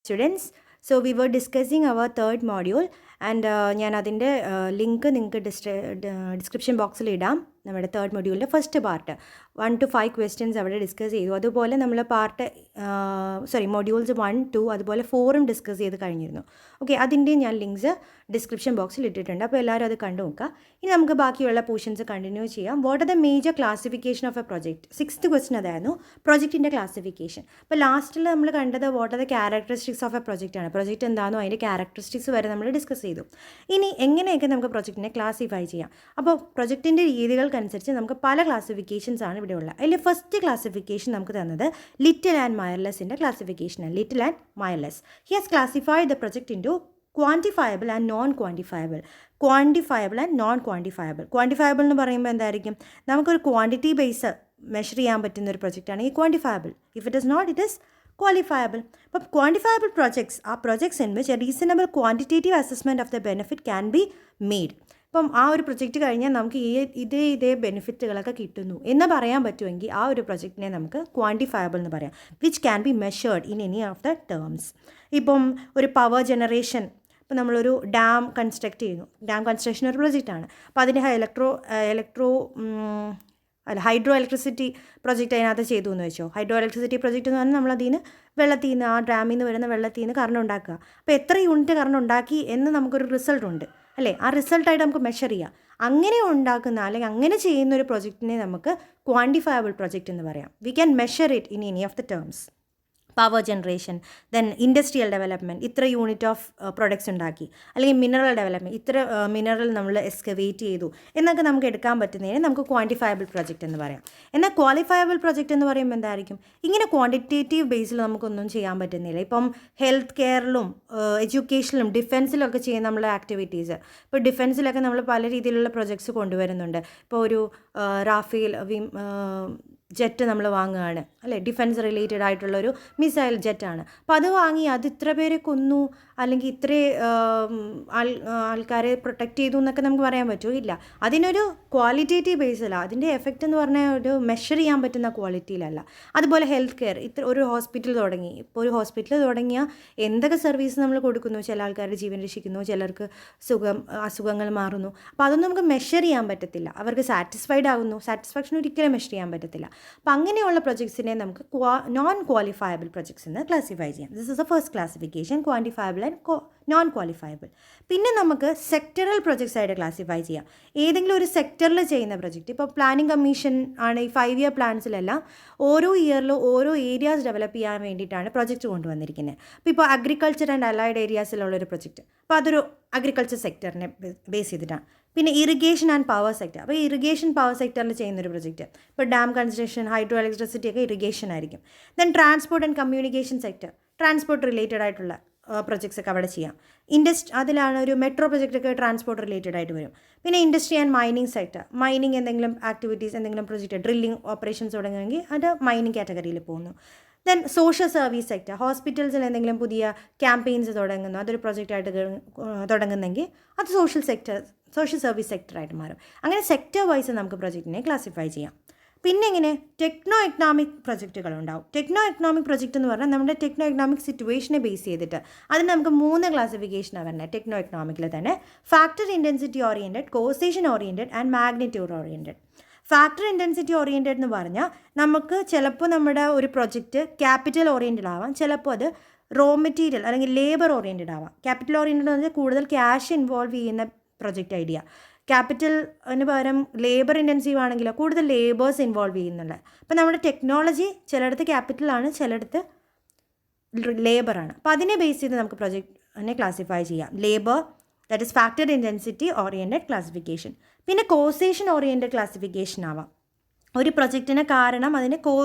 Students, so we were discussing our third module and ഞാൻ അതിൻ്റെ link നിങ്ങൾക്ക് description ബോക്സിൽ ഇടാം. നമ്മുടെ തേർഡ് മൊഡ്യൂളിൻ്റെ ഫസ്റ്റ് പാർട്ട് 1 to 5 ക്വസ്റ്റ്യൻസ് അവിടെ ഡിസ്കസ് ചെയ്തു. അതുപോലെ നമ്മൾ മൊഡ്യൂൾസ് 1, 2 അതുപോലെ 4ഉം ഡിസ്കസ് ചെയ്ത് കഴിഞ്ഞിരുന്നു. ഓക്കെ, അതിൻ്റെ ഞാൻ ലിങ്ക്സ് ഡിസ്ക്രിപ്ഷൻ ബോക്സിൽ ഇട്ടിട്ടുണ്ട്. അപ്പോൾ എല്ലാവരും അത് കണ്ടു നോക്കുക. ഇനി നമുക്ക് ബാക്കിയുള്ള പോർഷൻസ് കണ്ടിന്യൂ ചെയ്യാം. What are the major classification of A project? 6th question അതായിരുന്നു, പ്രൊജക്റ്റിൻ്റെ ക്ലാസിഫിക്കേഷൻ. അപ്പോൾ ലാസ്റ്റിൽ നമ്മൾ കണ്ടത് what are the characteristics of A project ആണ്. പ്രൊജക്റ്റ് എന്താണോ അതിൻ്റെ ക്യാരക്ടറിസ്റ്റിക്സ് വരെ നമ്മൾ ഡിസ്കസ് ചെയ്തു. ഇനി എങ്ങനെയൊക്കെ നമുക്ക് പ്രൊജക്റ്റിനെ ക്ലാസിഫൈ ചെയ്യാം? അപ്പോൾ പ്രൊജക്റ്റിൻ്റെ രീതികൾക്കനുസരിച്ച് നമുക്ക് പല ക്ലാസിഫിക്കേഷൻസ് ആണ് ഇവിടെ ഉള്ളത്. അതിൽ ഫസ്റ്റ് ക്ലാസിഫിക്കേഷൻ നമുക്ക് തന്നത് ലിറ്റിൽ ആൻഡ് മയർലെസ്സിൻ്റെ ക്ലാസിഫിക്കേഷനാണ്. Little and Mirrlees. He has classified the project into quantifiable and non quantifiable. Quantifiable and non quantifiable. Quantifiable എന്ന് പറയുമ്പോൾ എന്തായിരിക്കും? നമുക്കൊരു ക്വാണ്ടിറ്റി ബേസ് മെഷർ ചെയ്യാൻ പറ്റുന്ന ഒരു പ്രൊജക്റ്റാണ് ഈ quantifiable. If it is not, it is qualifiable. But quantifiable projects are projects in which a reasonable quantitative assessment of the benefit can be made. ഇപ്പം ആ ഒരു പ്രൊജക്റ്റ് കഴിഞ്ഞാൽ നമുക്ക് ഇതേ ബെനിഫിറ്റുകളൊക്കെ കിട്ടുന്നു എന്ന് പറയാൻ പറ്റുമെങ്കിൽ ആ ഒരു പ്രൊജക്റ്റിനെ നമുക്ക് ക്വാണ്ടിഫയബിൾ എന്ന് പറയാം. Which can be measured in any of the terms. ഇപ്പം ഒരു പവർ ജനറേഷൻ, ഇപ്പം നമ്മളൊരു ഡാം കൺസ്ട്രക്ട് ചെയ്യുന്നു. ഡാം കൺസ്ട്രക്ഷൻ ഒരു പ്രൊജക്റ്റാണ്. അപ്പോൾ അതിൻ്റെ ഹൈഡ്രോ ഇലക്ട്രിസിറ്റി പ്രൊജക്റ്റ് അതിനകത്ത് ചെയ്തു എന്ന് വെച്ചോ. ഹൈഡ്രോ ഇലക്ട്രിസിറ്റി പ്രൊജക്റ്റ് എന്ന് പറഞ്ഞാൽ നമ്മളതിൽ നിന്ന് വെള്ളത്തിൽ നിന്ന്, ആ ഡാമിൽ നിന്ന് വരുന്ന വെള്ളത്തിൽ നിന്ന് കറണ്ട് ഉണ്ടാക്കുക. അപ്പോൾ എത്ര യൂണിറ്റ് കറണ്ട് ഉണ്ടാക്കി എന്ന് നമുക്കൊരു റിസൾട്ട് ഉണ്ട് അല്ലേ? ആ റിസൾട്ടായിട്ട് നമുക്ക് മെഷർ ചെയ്യാം. അങ്ങനെ ഉണ്ടാക്കുന്ന അല്ലെങ്കിൽ അങ്ങനെ ചെയ്യുന്ന ഒരു പ്രൊജക്റ്റിനെ നമുക്ക് ക്വാണ്ടിഫയബിൾ പ്രൊജക്റ്റ് എന്ന് പറയാം. We can measure it in any of the terms. Power generation, then industrial development, ഇത്ര യൂണിറ്റ് ഓഫ് പ്രൊഡക്ട്സ് ഉണ്ടാക്കി, അല്ലെങ്കിൽ മിനറൽ ഡെവലപ്മെൻറ്റ്, ഇത്ര മിനറൽ നമ്മൾ എക്സ്കവേറ്റ് ചെയ്തു എന്നൊക്കെ നമുക്ക് എടുക്കാൻ പറ്റുന്നതിന് നമുക്ക് ക്വാണ്ടിഫയബിൾ പ്രൊജക്റ്റ് എന്ന് പറയാം. എന്നാൽ ക്വാളിഫയബിൾ പ്രൊജക്റ്റ് എന്ന് പറയുമ്പോൾ എന്തായിരിക്കും? ഇങ്ങനെ ക്വാണ്ടിറ്റേറ്റീവ് ബേസിൽ നമുക്കൊന്നും ചെയ്യാൻ പറ്റുന്നില്ല. ഇപ്പം ഹെൽത്ത് കെയറിലും എഡ്യൂക്കേഷനിലും ഡിഫൻസിലും ഒക്കെ ചെയ്യുന്ന നമ്മളെ ആക്ടിവിറ്റീസ്. ഇപ്പോൾ ഡിഫൻസിലൊക്കെ നമ്മൾ പല രീതിയിലുള്ള പ്രൊജക്ട്സ് കൊണ്ടുവരുന്നുണ്ട്. ഇപ്പോൾ ഒരു റാഫേൽ ജെറ്റ് നമ്മൾ വാങ്ങുകയാണ് അല്ലേ? ഡിഫൻസ് റിലേറ്റഡ് ആയിട്ടുള്ളൊരു മിസൈൽ ജെറ്റാണ്. അപ്പോൾ അത് വാങ്ങി അത് ഇത്ര പേരെ കൊന്നു അല്ലെങ്കിൽ ഇത്ര ആൾക്കാരെ പ്രൊട്ടക്റ്റ് ചെയ്തു എന്നൊക്കെ നമുക്ക് പറയാൻ പറ്റുമോ? ഇല്ല. അതിനൊരു ക്വാളിറ്റേറ്റീവ് ബേസിലാണ്. അതിൻ്റെ എഫക്റ്റ് എന്ന് പറഞ്ഞാൽ ഒരു മെഷർ ചെയ്യാൻ പറ്റുന്ന ക്വാളിറ്റിയിലല്ല. അതുപോലെ ഹെൽത്ത് കെയർ, ഒരു ഹോസ്പിറ്റൽ തുടങ്ങി. ഇപ്പോൾ ഒരു ഹോസ്പിറ്റൽ തുടങ്ങിയാൽ എന്തൊക്കെ സർവീസ് നമ്മൾ കൊടുക്കുന്നു? ചില ആൾക്കാരുടെ ജീവൻ രക്ഷിക്കുന്നു, ചിലർക്ക് അസുഖങ്ങൾ മാറുന്നു. അപ്പോൾ അതൊന്നും നമുക്ക് മെഷർ ചെയ്യാൻ പറ്റത്തില്ല. അവർക്ക് സാറ്റിസ്ഫൈഡ് ആകുന്നു, സാറ്റിസ്ഫാക്ഷൻ ഒരിക്കലും മെഷർ ചെയ്യാൻ പറ്റത്തില്ല. അപ്പോൾ അങ്ങനെയുള്ള പ്രൊജക്ട്സിനെ നമുക്ക് നോൺ ക്വാളിഫയബിൾ പ്രൊജക്ട്സ് എന്ന് ക്ലാസിഫൈ ചെയ്യാം. This is the first classification, quantifiable and non qualifiable. പിന്നെ നമുക്ക് സെക്ടറൽ പ്രൊജക്ട്സ് ആയിട്ട് ക്ലാസിഫൈ ചെയ്യാം. ഏതെങ്കിലും ഒരു സെക്ടറിൽ ചെയ്യുന്ന പ്രൊജക്റ്റ്. ഇപ്പോൾ പ്ലാനിംഗ് കമ്മീഷൻ ആണ് ഈ 5 year പ്ലാൻസിലെല്ലാം ഓരോ ഇയറിലും ഓരോ ഏരിയാസ് ഡെവലപ്പ് ചെയ്യാൻ വേണ്ടിയിട്ടാണ് പ്രൊജക്റ്റ് കൊണ്ടുവന്നിരിക്കുന്നത്. ഇപ്പോൾ അഗ്രികൾച്ചർ ആൻഡ് അലൈഡ് ഏരിയാസിലുള്ളൊരു പ്രൊജക്റ്റ്, അപ്പോൾ അതൊരു അഗ്രികൾച്ചർ സെക്ടറിനെ ബേസ് ചെയ്തിട്ടാണ്. പിന്നെ ഇറിഗേഷൻ ആൻഡ് പവർ സെക്ടർ, അപ്പോൾ ഇറിഗേഷൻ പവർ സെക്ടറിൽ ചെയ്യുന്നൊരു പ്രൊജക്റ്റ്. ഇപ്പോൾ ഡാം കൺസ്ട്രക്ഷൻ, ഹൈഡ്രോ ഇലക്ട്രിസിറ്റി ഒക്കെ ഇറിഗേഷൻ ആയിരിക്കും. Then transport and communication sector, transport related ആയിട്ടുള്ള പ്രൊജക്ട്സ് ഒക്കെ അവിടെ ചെയ്യാം. അതിലാണ് ഒരു മെട്രോ പ്രൊജക്റ്റൊക്കെ ട്രാൻസ്പോർട്ട് റിലേറ്റഡ് ആയിട്ട് വരും. പിന്നെ industry and mining sector, mining എന്തെങ്കിലും ആക്ടിവിറ്റീസ്, എന്തെങ്കിലും പ്രൊജക്റ്റ്, ഡ്രില്ലിംഗ് ഓപ്പറേഷൻസ് തുടങ്ങുമെങ്കിൽ അത് മൈനിങ് കാറ്റഗറിയിൽ പോകുന്നു. ദെൻ സോഷ്യൽ സർവീസ് സെക്ടർ, ഹോസ്പിറ്റൽസിൽ എന്തെങ്കിലും പുതിയ ക്യാമ്പയിൻസ് തുടങ്ങുന്നു, അതൊരു പ്രൊജക്റ്റായിട്ട് തുടങ്ങുന്നെങ്കിൽ അത് സോഷ്യൽ സർവീസ് സെക്ടറായിട്ട് മാറും. അങ്ങനെ സെക്ടർ വൈസ് നമുക്ക് പ്രൊജക്റ്റിനെ ക്ലാസിഫൈ ചെയ്യാം. പിന്നെ ഇങ്ങനെ ടെക്നോ എക്കണോമിക് പ്രൊജക്റ്റുകളുണ്ടാവും. ടെക്നോ എക്കണോമിക് പ്രൊജക്റ്റ് എന്ന് പറഞ്ഞാൽ നമ്മുടെ ടെക്നോ എക്കണോമിക് സിറ്റുവേഷനെ ബേസ് ചെയ്തിട്ട് അതിന് നമുക്ക് 3 ക്ലാസിഫിക്കേഷനാണ് വരുന്നത് ടെക്നോ എക്കണോമിക്കിൽ തന്നെ. Factor intensity oriented, causation oriented and magnitude oriented. Factor intensity oriented എന്ന് പറഞ്ഞാൽ നമുക്ക് ചിലപ്പോൾ നമ്മുടെ ഒരു പ്രൊജക്റ്റ് ക്യാപിറ്റൽ ഓറിയൻറ്റഡ് ആവാം, ചിലപ്പോൾ അത് റോ മെറ്റീരിയൽ അല്ലെങ്കിൽ ലേബർ ഓറിയൻറ്റഡ് ആവാം. ക്യാപിറ്റൽ ഓറിയൻറ്റഡ് എന്ന് പറഞ്ഞാൽ കൂടുതൽ ക്യാഷ് ഇൻവോൾവ് ചെയ്യുന്ന പ്രൊജക്റ്റ് ഐഡിയ. ക്യാപിറ്റലിന് പകരം ലേബർ ഇൻറ്റൻസീവ് ആണെങ്കിലോ കൂടുതൽ ലേബേഴ്സ് ഇൻവോൾവ് ചെയ്യുന്നുണ്ട്. അപ്പോൾ നമ്മുടെ ടെക്നോളജി ചിലയിടത്ത് ക്യാപിറ്റലാണ്, ചിലയിടത്ത് ലേബറാണ്. അപ്പോൾ അതിനെ ബേസ് ചെയ്ത് നമുക്ക് പ്രൊജക്റ്റിനെ ക്ലാസിഫൈ ചെയ്യാം. Labour, that is factor intensity oriented classification. പിന്നെ കോസേഷൻ ഓറിയൻറ്റഡ് ക്ലാസിഫിക്കേഷൻ ആവാം. ഒരു പ്രൊജക്റ്റിന് കാരണം അതിന്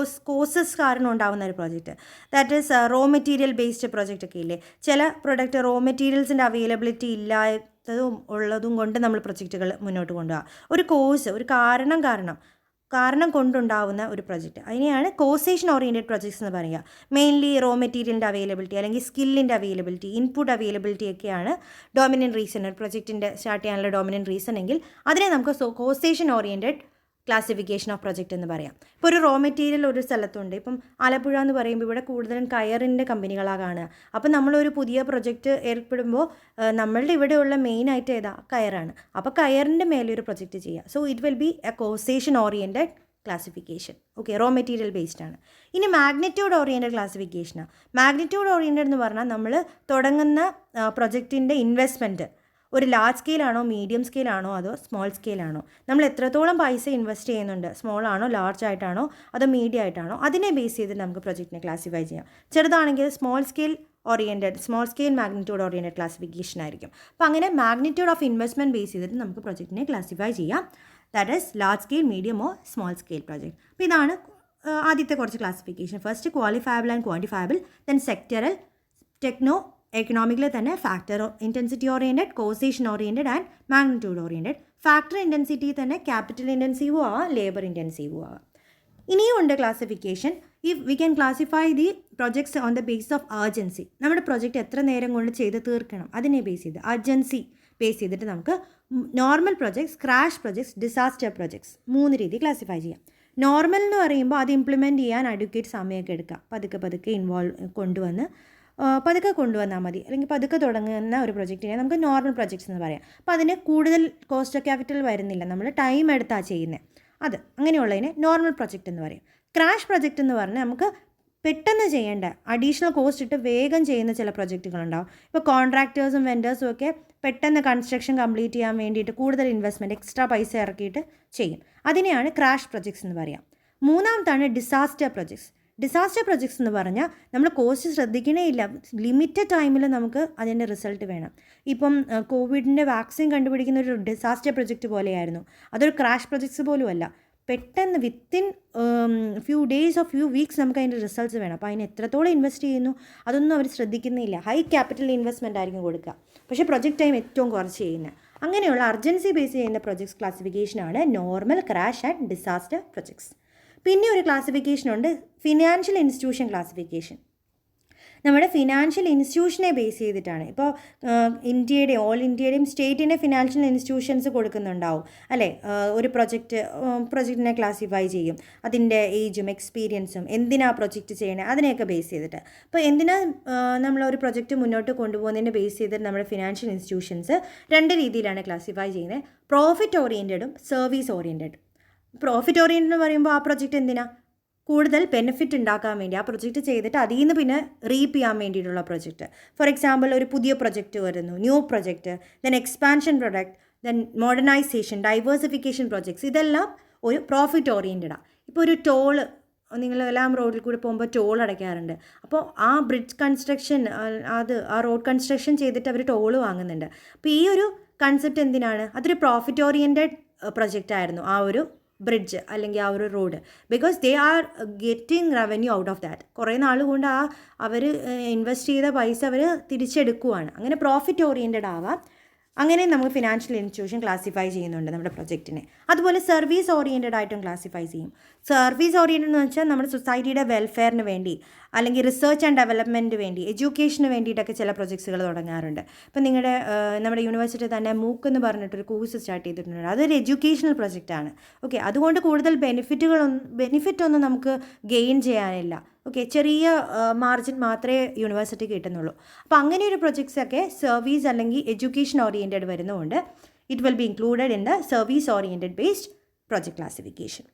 കോസസ് കാരണം ഉണ്ടാകുന്ന ഒരു project, that is raw material based project ഒക്കെ ഇല്ലേ? ചില പ്രൊഡക്റ്റ് റോ മെറ്റീരിയൽസിൻ്റെ അവൈലബിലിറ്റി ഇല്ലാത്തതും ഉള്ളതും കൊണ്ട് നമ്മൾ പ്രൊജക്റ്റുകൾ മുന്നോട്ട് കൊണ്ടുപോകുക. ഒരു കാരണം കൊണ്ടുണ്ടാവുന്ന ഒരു പ്രൊജക്റ്റ്, അതിനെയാണ് കോസേഷൻ ഓറിയൻറ്റഡ് പ്രൊജക്ട്സ് എന്ന് പറയുക. മെയിൻലി റോ മെറ്റീരിയലിൻ്റെ അവൈലബിലിറ്റി അല്ലെങ്കിൽ സ്കില്ലിൻ്റെ അവൈലബിലിറ്റി, ഇൻപുട്ട് അവൈലബിലിറ്റി ഒക്കെയാണ് ഡോമിനൻറ്റ് റീസൺ. ഒരു പ്രൊജക്റ്റിൻ്റെ സ്റ്റാർട്ട് ചെയ്യാനുള്ള ഡോമിനൻറ്റ് റീസൺ എങ്കിൽ അതിനെ നമുക്ക് causation oriented classification of project എന്ന് പറയാം. ഇപ്പോൾ ഒരു റോ മെറ്റീരിയൽ ഒരു സ്ഥലത്തുണ്ട്. ഇപ്പം ആലപ്പുഴ എന്ന് പറയുമ്പോൾ ഇവിടെ കൂടുതലും കയറിൻ്റെ കമ്പനികളാണ് കാണുക. അപ്പം നമ്മളൊരു പുതിയ പ്രൊജക്റ്റ് ഏർപ്പെടുമ്പോൾ നമ്മളുടെ ഇവിടെയുള്ള മെയിനായിട്ട് ഏതാ കയറാണ്. അപ്പോൾ കയറിൻ്റെ മേലെ ഒരു പ്രൊജക്റ്റ് ചെയ്യുക. So it will be a causation oriented classification. Okay, raw material based ആണ്. ഇനി മാഗ്നിറ്റ്യൂഡ് ഓറിയൻറ്റഡ് ക്ലാസിഫിക്കേഷനാണ്. മാഗ്നിറ്റ്യൂഡ് ഓറിയൻറ്റഡ് എന്ന് പറഞ്ഞാൽ നമ്മൾ തുടങ്ങുന്ന പ്രൊജക്റ്റിൻ്റെ ഇൻവെസ്റ്റ്മെൻറ്റ് ഒരു ലാർജ് സ്കെയിലാണോ, മീഡിയം സ്കെയിലാണോ, അതോ സ്മോൾ സ്കെയിലാണോ, നമ്മൾ എത്രത്തോളം പൈസ ഇൻവെസ്റ്റ് ചെയ്യുന്നുണ്ട്, സ്മോൾ ആണോ, ലാർജ് ആയിട്ടാണോ, അതോ മീഡിയം ആയിട്ടാണോ, അതിനെ ബേസ് ചെയ്ത് നമുക്ക് പ്രൊജക്റ്റിനെ ക്ലാസിഫൈ ചെയ്യാം. ചെറുതാണെങ്കിൽ small scale magnitude oriented classification ആയിരിക്കും. അപ്പോൾ അങ്ങനെ മാഗ്നിറ്റ്യൂഡ് ഓഫ് ഇൻവെസ്റ്റ്മെൻറ്റ് ബേസ് ചെയ്തിട്ട് നമുക്ക് പ്രൊജക്റ്റിനെ ക്ലാസിഫൈ ചെയ്യാം. That is large scale, medium or small scale project. അപ്പോൾ ഇതാണ് ആദ്യത്തെ കുറച്ച് classification. First qualifiable and quantifiable, then sectoral, techno എക്കണോമിക്കിൽ തന്നെ factor intensity oriented, causation oriented and magnitude oriented. Factor intensity തന്നെ ക്യാപിറ്റൽ ഇൻറ്റൻസീവും ആവാം, ലേബർ ഇൻറ്റൻസീവും ആവാം. ഇനിയും ഉണ്ട് classification. If we can classify the projects on the base of urgency. നമ്മുടെ പ്രൊജക്റ്റ് എത്ര നേരം കൊണ്ട് ചെയ്ത് തീർക്കണം അതിനെ ബേസ് ചെയ്ത്, അർജൻസി ബേസ് ചെയ്തിട്ട് നമുക്ക് normal projects, crash projects, disaster projects 3 രീതി ക്ലാസിഫൈ ചെയ്യാം. നോർമൽ എന്ന് പറയുമ്പോൾ അത് ഇംപ്ലിമെൻറ്റ് ചെയ്യാൻ അഡ്വക്കേറ്റ് സമയമൊക്കെ എടുക്കാം. പതുക്കെ കൊണ്ടുവന്നാൽ മതി, അല്ലെങ്കിൽ പതുക്കെ തുടങ്ങുന്ന ഒരു പ്രൊജക്റ്റിനെ നമുക്ക് നോർമൽ പ്രൊജക്ട്സ് എന്ന് പറയാം. അപ്പോൾ അതിന് കൂടുതൽ കോസ്റ്റ് ഓഫ് ക്യാപിറ്റൽ വരുന്നില്ല, നമ്മൾ ടൈം എടുത്താണ് ചെയ്യുന്നത്. അത് അങ്ങനെയുള്ളതിനെ നോർമൽ പ്രൊജക്റ്റ് എന്ന് പറയും. ക്രാഷ് പ്രൊജക്റ്റ് എന്ന് പറഞ്ഞാൽ നമുക്ക് പെട്ടെന്ന് ചെയ്യേണ്ട, അഡീഷണൽ കോസ്റ്റ് ഇട്ട് വേഗം ചെയ്യുന്ന ചില പ്രൊജക്റ്റുകളുണ്ടാവും. ഇപ്പോൾ കോൺട്രാക്ടേഴ്സും വെൻഡേഴ്സും ഒക്കെ പെട്ടെന്ന് കൺസ്ട്രക്ഷൻ കംപ്ലീറ്റ് ചെയ്യാൻ വേണ്ടിയിട്ട് കൂടുതൽ ഇൻവെസ്റ്റ്മെൻറ്റ്, എക്സ്ട്രാ പൈസ ഇറക്കിയിട്ട് ചെയ്യും. അതിനെയാണ് ക്രാഷ് പ്രൊജക്ട്സ് എന്ന് പറയാം. മൂന്നാമത്താണ് ഡിസാസ്റ്റർ പ്രൊജക്ട്സ്. ഡിസാസ്റ്റർ പ്രൊജക്ട്സ് എന്ന് പറഞ്ഞാൽ നമ്മൾ കോസ്റ്റ് ശ്രദ്ധിക്കണേ ഇല്ല, ലിമിറ്റഡ് ടൈമിൽ നമുക്ക് അതിൻ്റെ റിസൾട്ട് വേണം. ഇപ്പം കോവിഡിൻ്റെ വാക്സിൻ കണ്ടുപിടിക്കുന്ന ഒരു ഡിസാസ്റ്റർ പ്രൊജക്റ്റ് പോലെയായിരുന്നു. അതൊരു ക്രാഷ് പ്രൊജക്ട്സ് പോലുമല്ല. പെട്ടെന്ന് within few days of few weeks നമുക്ക് അതിൻ്റെ റിസൾട്ട്സ് വേണം. അപ്പോൾ അതിന് എത്രത്തോളം ഇൻവെസ്റ്റ് ചെയ്യുന്നു അതൊന്നും അവർ ശ്രദ്ധിക്കുന്നില്ല. ഹൈ ക്യാപിറ്റൽ ഇൻവെസ്റ്റ്മെൻ്റ് ആയിരിക്കും കൊടുക്കുക, പക്ഷേ പ്രൊജക്റ്റ് ടൈം ഏറ്റവും കുറച്ച് ചെയ്യുന്നത്. അങ്ങനെയുള്ള അർജൻസി ബേസ് ചെയ്യുന്ന പ്രൊജക്ട്സ് ക്ലാസിഫിക്കേഷനാണ് normal, crash and disaster projects. പിന്നെ ഒരു ക്ലാസിഫിക്കേഷനുണ്ട്, ഫിനാൻഷ്യൽ ഇൻസ്റ്റിറ്റ്യൂഷൻ ക്ലാസിഫിക്കേഷൻ. നമ്മുടെ ഫിനാൻഷ്യൽ ഇൻസ്റ്റിറ്റ്യൂഷനെ ബേസ് ചെയ്തിട്ടാണ്. ഇപ്പോൾ ഓൾ ഇന്ത്യയുടെയും സ്റ്റേറ്റിൻ്റെ ഫിനാൻഷ്യൽ ഇൻസ്റ്റിറ്റ്യൂഷൻസ് കൊടുക്കുന്നുണ്ടാവും അല്ലേ. ഒരു പ്രൊജക്റ്റിനെ ക്ലാസിഫൈ ചെയ്യും, അതിൻ്റെ ഏജും എക്സ്പീരിയൻസും, എന്തിനാ പ്രൊജക്റ്റ് ചെയ്യണേ അതിനെയൊക്കെ ബേസ് ചെയ്തിട്ട്. അപ്പോൾ എന്തിനാ നമ്മളൊരു പ്രൊജക്റ്റ് മുന്നോട്ട് കൊണ്ടുപോകുന്നതിനെ ബേസ് ചെയ്തിട്ട് നമ്മുടെ ഫിനാൻഷ്യൽ ഇൻസ്റ്റിറ്റ്യൂഷൻസ് 2 രീതിയിലാണ് ക്ലാസിഫൈ ചെയ്യുന്നത്, പ്രോഫിറ്റ് ഓറിയൻറ്റഡും സർവീസ് ഓറിയൻറ്റഡും. പ്രോഫിറ്റ് ഓറിയൻറ്റഡ് എന്ന് പറയുമ്പോൾ ആ പ്രൊജക്റ്റ് എന്തിനാ, കൂടുതൽ ബെനിഫിറ്റ് ഉണ്ടാക്കാൻ വേണ്ടി ആ പ്രൊജക്റ്റ് ചെയ്തിട്ട് അതിൽ നിന്ന് പിന്നെ റീപ്പ് ചെയ്യാൻ വേണ്ടിയിട്ടുള്ള പ്രൊജക്റ്റ്. ഫോർ എക്സാമ്പിൾ ഒരു പുതിയ പ്രൊജക്റ്റ് വരുന്നു, new project, then expansion project, then modernisation, diversification projects, ഇതെല്ലാം ഒരു പ്രോഫിറ്റ് ഓറിയൻറ്റഡാണ്. ഇപ്പോൾ ഒരു ടോള്, നിങ്ങളെല്ലാം റോഡിൽ കൂടി പോകുമ്പോൾ ടോൾ അടയ്ക്കാറുണ്ട്. അപ്പോൾ ആ ബ്രിഡ്ജ് കൺസ്ട്രക്ഷൻ, ആ റോഡ് കൺസ്ട്രക്ഷൻ ചെയ്തിട്ട് അവർ ടോള് വാങ്ങുന്നുണ്ട്. അപ്പോൾ ഈ ഒരു കൺസെപ്റ്റ് എന്തിനാണ്, അതൊരു പ്രോഫിറ്റ് ഓറിയൻറ്റഡ് പ്രൊജക്റ്റ് ആയിരുന്നു ആ ഒരു ബ്രിഡ്ജ് അല്ലെങ്കിൽ ആ ഒരു road. Because they are getting revenue out of that. കുറേ നാൾ കൊണ്ട് അവർ ഇൻവെസ്റ്റ് ചെയ്ത പൈസ അവർ തിരിച്ചെടുക്കുവാണ്. അങ്ങനെ പ്രോഫിറ്റ് ഓറിയൻറ്റഡ് ആവാം. അങ്ങനെ നമുക്ക് ഫിനാൻഷ്യൽ ഇൻസ്റ്റിറ്റ്യൂഷൻ ക്ലാസിഫൈ ചെയ്യുന്നുണ്ട് നമ്മുടെ പ്രൊജക്റ്റിനെ. അതുപോലെ സർവീസ് ഓറിയൻറ്റഡ് ആയിട്ടും ക്ലാസിഫൈ ചെയ്യും. സർവീസ് ഓറിയൻറ്റഡ് എന്ന് വെച്ചാൽ നമ്മുടെ സൊസൈറ്റിയുടെ വെൽഫെയറിന് വേണ്ടി, അല്ലെങ്കിൽ റിസർച്ച് ആൻഡ് ഡെവലപ്മെൻറ്റിന് വേണ്ടി, എഡ്യൂക്കേഷന് വേണ്ടിയിട്ടൊക്കെ ചില പ്രൊജക്ട്സുകൾ തുടങ്ങാറുണ്ട്. ഇപ്പം നമ്മുടെ യൂണിവേഴ്സിറ്റി തന്നെ മൂക്ക് എന്ന് പറഞ്ഞിട്ടൊരു കോഴ്സ് സ്റ്റാർട്ട് ചെയ്തിട്ടുണ്ട്. അതൊരു എഡ്യൂക്കേഷണൽ പ്രൊജക്റ്റാണ്. ഓക്കെ, അതുകൊണ്ട് കൂടുതൽ ബെനിഫിറ്റൊന്നും നമുക്ക് ഗെയിൻ ചെയ്യാനില്ല. ഓക്കെ, ചെറിയ മാർജിൻ മാത്രമേ യൂണിവേഴ്സിറ്റി കിട്ടുന്നുള്ളൂ. അപ്പോൾ അങ്ങനെ ഒരു പ്രൊജക്ട്സൊക്കെ സർവീസ് അല്ലെങ്കിൽ എഡ്യൂക്കേഷൻ ഓറിയൻറ്റഡ് വരുന്നതുകൊണ്ട് it will be included in the service oriented based project classification.